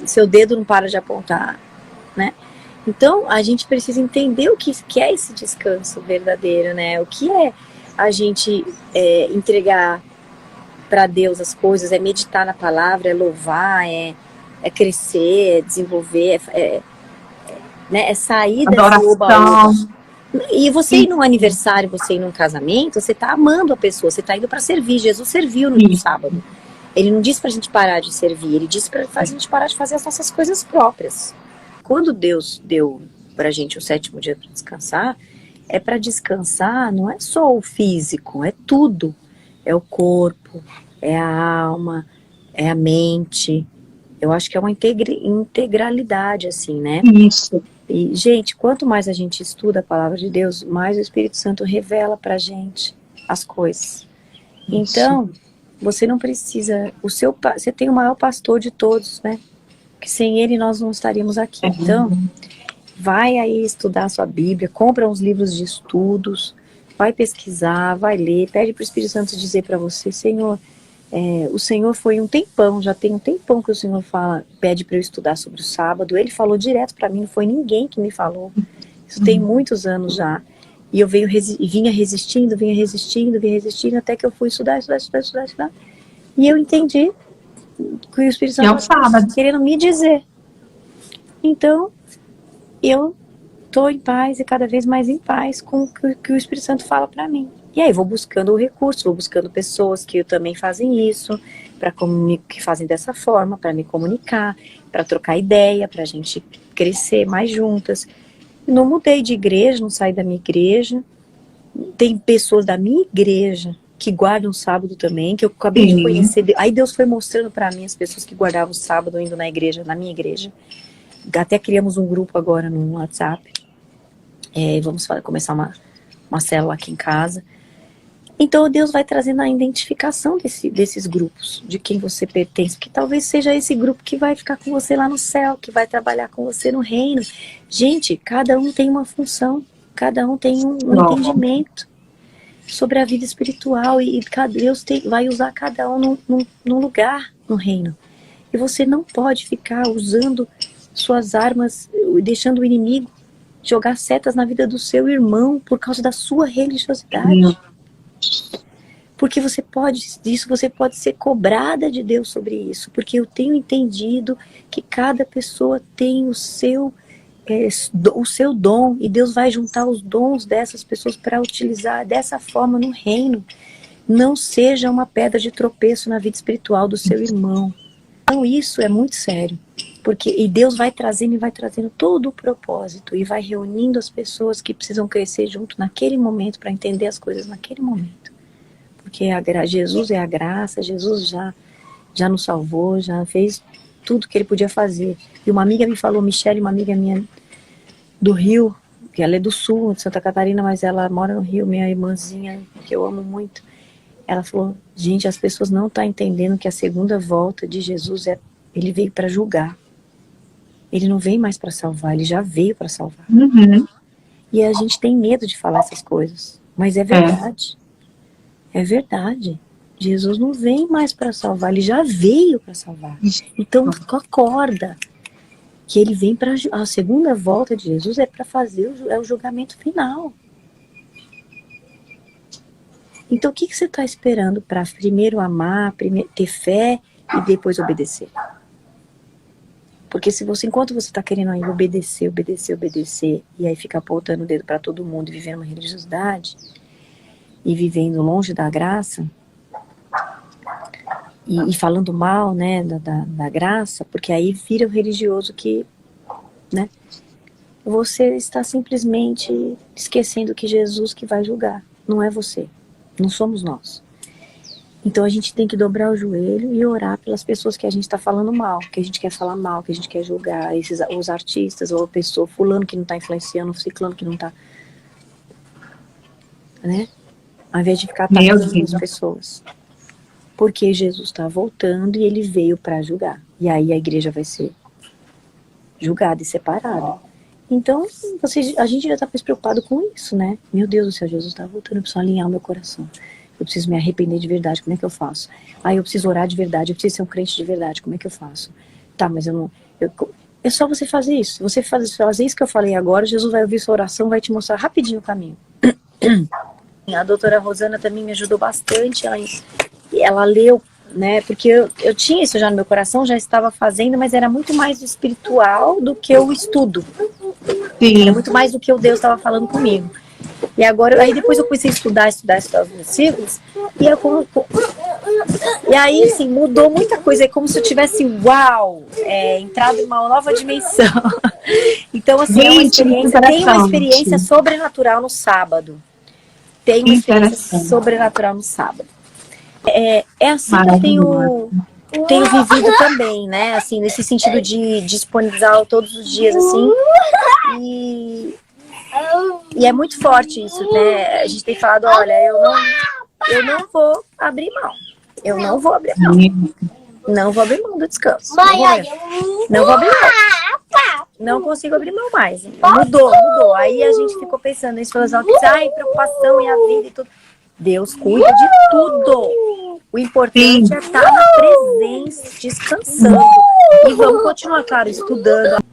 Speaker 7: seu dedo não para de apontar, né? Então, a gente precisa entender o que é esse descanso verdadeiro, né? O que é a gente entregar para Deus as coisas, é meditar na palavra, é louvar, é crescer, é desenvolver, né? É sair desse oba-oba. E você ir num aniversário, você ir num casamento, você tá amando a pessoa, você tá indo para servir. Jesus serviu no sábado. Ele não disse pra gente parar de servir, ele disse pra gente parar de fazer as nossas coisas próprias. Quando Deus deu pra gente o 7º dia para descansar, é para descansar, não é só o físico, é tudo. É o corpo, é a alma, é a mente. Eu acho que é uma integralidade, assim, né?
Speaker 9: Isso.
Speaker 7: E, gente, quanto mais a gente estuda a palavra de Deus, mais o Espírito Santo revela pra gente as coisas. Então, você não precisa... Você tem o maior pastor de todos, né? Que sem ele nós não estaríamos aqui. Então, vai aí estudar a sua Bíblia, compra uns livros de estudos, vai pesquisar, vai ler, pede para o Espírito Santo dizer para você, Senhor, o Senhor foi um tempão, já tem um tempão que o Senhor pede para eu estudar sobre o sábado, ele falou direto para mim, não foi ninguém que me falou, isso tem muitos anos já, e eu vinha resistindo, até que eu fui estudar, e eu entendi que o Espírito Santo estava querendo me dizer. Então, eu estou em paz e cada vez mais em paz com o que o Espírito Santo fala para mim. E aí vou buscando o recurso, vou buscando pessoas que também fazem isso, que fazem dessa forma, para me comunicar, para trocar ideia, para a gente crescer mais juntas. Não mudei de igreja, não saí da minha igreja. Tem pessoas da minha igreja que guardam o sábado também, que eu acabei de conhecer. Aí Deus foi mostrando para mim as pessoas que guardavam o sábado indo na igreja, na minha igreja. Até criamos um grupo agora no WhatsApp. Vamos começar uma célula aqui em casa. Então Deus vai trazendo a identificação desses grupos, de quem você pertence, que talvez seja esse grupo que vai ficar com você lá no céu, que vai trabalhar com você no reino. Gente, cada um tem uma função, cada um tem um entendimento sobre a vida espiritual, e Deus vai usar cada um num lugar no reino. E você não pode ficar usando suas armas, deixando o inimigo jogar setas na vida do seu irmão por causa da sua religiosidade. Porque você pode ser cobrada de Deus sobre isso, porque eu tenho entendido que cada pessoa tem o seu dom, e Deus vai juntar os dons dessas pessoas para utilizar dessa forma no reino. Não seja uma pedra de tropeço na vida espiritual do seu irmão. Então isso é muito sério, e Deus vai trazendo todo o propósito, e vai reunindo as pessoas que precisam crescer junto naquele momento, para entender as coisas naquele momento. Porque Jesus é a graça, Jesus já nos salvou, já fez tudo que ele podia fazer. E uma amiga me falou, Michele, uma amiga minha do Rio, que ela é do Sul, de Santa Catarina, mas ela mora no Rio, minha irmãzinha, que eu amo muito. Ela falou, gente, as pessoas não estão entendendo que a segunda volta de Jesus, ele veio para julgar. Ele não veio mais para salvar, ele já veio para salvar. E a gente tem medo de falar essas coisas, mas é verdade. É verdade. Jesus não vem mais para salvar, ele já veio para salvar. Então, acorda. Que ele vem para... A segunda volta de Jesus é para fazer o julgamento final. Então, o que você está esperando para primeiro amar, primeiro ter fé e depois obedecer? Porque se você, enquanto você está querendo aí obedecer, e aí fica apontando o dedo para todo mundo e vivendo uma religiosidade, e vivendo longe da graça, e falando mal, né, da graça, porque aí vira o religioso que, né, você está simplesmente esquecendo que Jesus que vai julgar, não é você, não somos nós. Então a gente tem que dobrar o joelho e orar pelas pessoas que a gente está falando mal, que a gente quer falar mal, que a gente quer julgar, os artistas, ou a pessoa, fulano que não está influenciando, ciclano que não está, né? Ao invés de ficar atacando as pessoas. Porque Jesus está voltando e ele veio para julgar. E aí a igreja vai ser julgada e separada. Então, a gente já está mais preocupado com isso, né? Meu Deus do céu, Jesus está voltando, eu preciso alinhar o meu coração. Eu preciso me arrepender de verdade, como é que eu faço? Eu preciso orar de verdade, eu preciso ser um crente de verdade, como é que eu faço? Tá, mas eu não... é só você fazer isso. Você fazer isso que eu falei agora, Jesus vai ouvir sua oração, vai te mostrar rapidinho o caminho. A doutora Rosana também me ajudou bastante, ela leu, né, porque eu tinha isso já no meu coração, já estava fazendo, mas era muito mais espiritual do que o estudo.
Speaker 9: Sim.
Speaker 7: Era muito mais do que o Deus estava falando comigo. E agora, aí depois eu comecei a estudar os versículos, e aí, assim, mudou muita coisa, é como se eu tivesse, entrado em uma nova dimensão. Então, assim, tem uma experiência sobrenatural no sábado. Tem uma experiência sobrenatural no sábado. É assim que eu tenho vivido também, né? Assim, nesse sentido de disponibilizar todos os dias, assim. E é muito forte isso, né? A gente tem falado, olha, eu não vou abrir mão. Eu não vou abrir mão. Não vou abrir mão do descanso. Não vou abrir mão. Não consigo abrir mão mais. Mudou. Aí a gente ficou pensando nisso, falando assim, preocupação e a vida e tudo. Deus cuida de tudo. O importante é estar na presença, descansando. E vamos continuar, claro, estudando.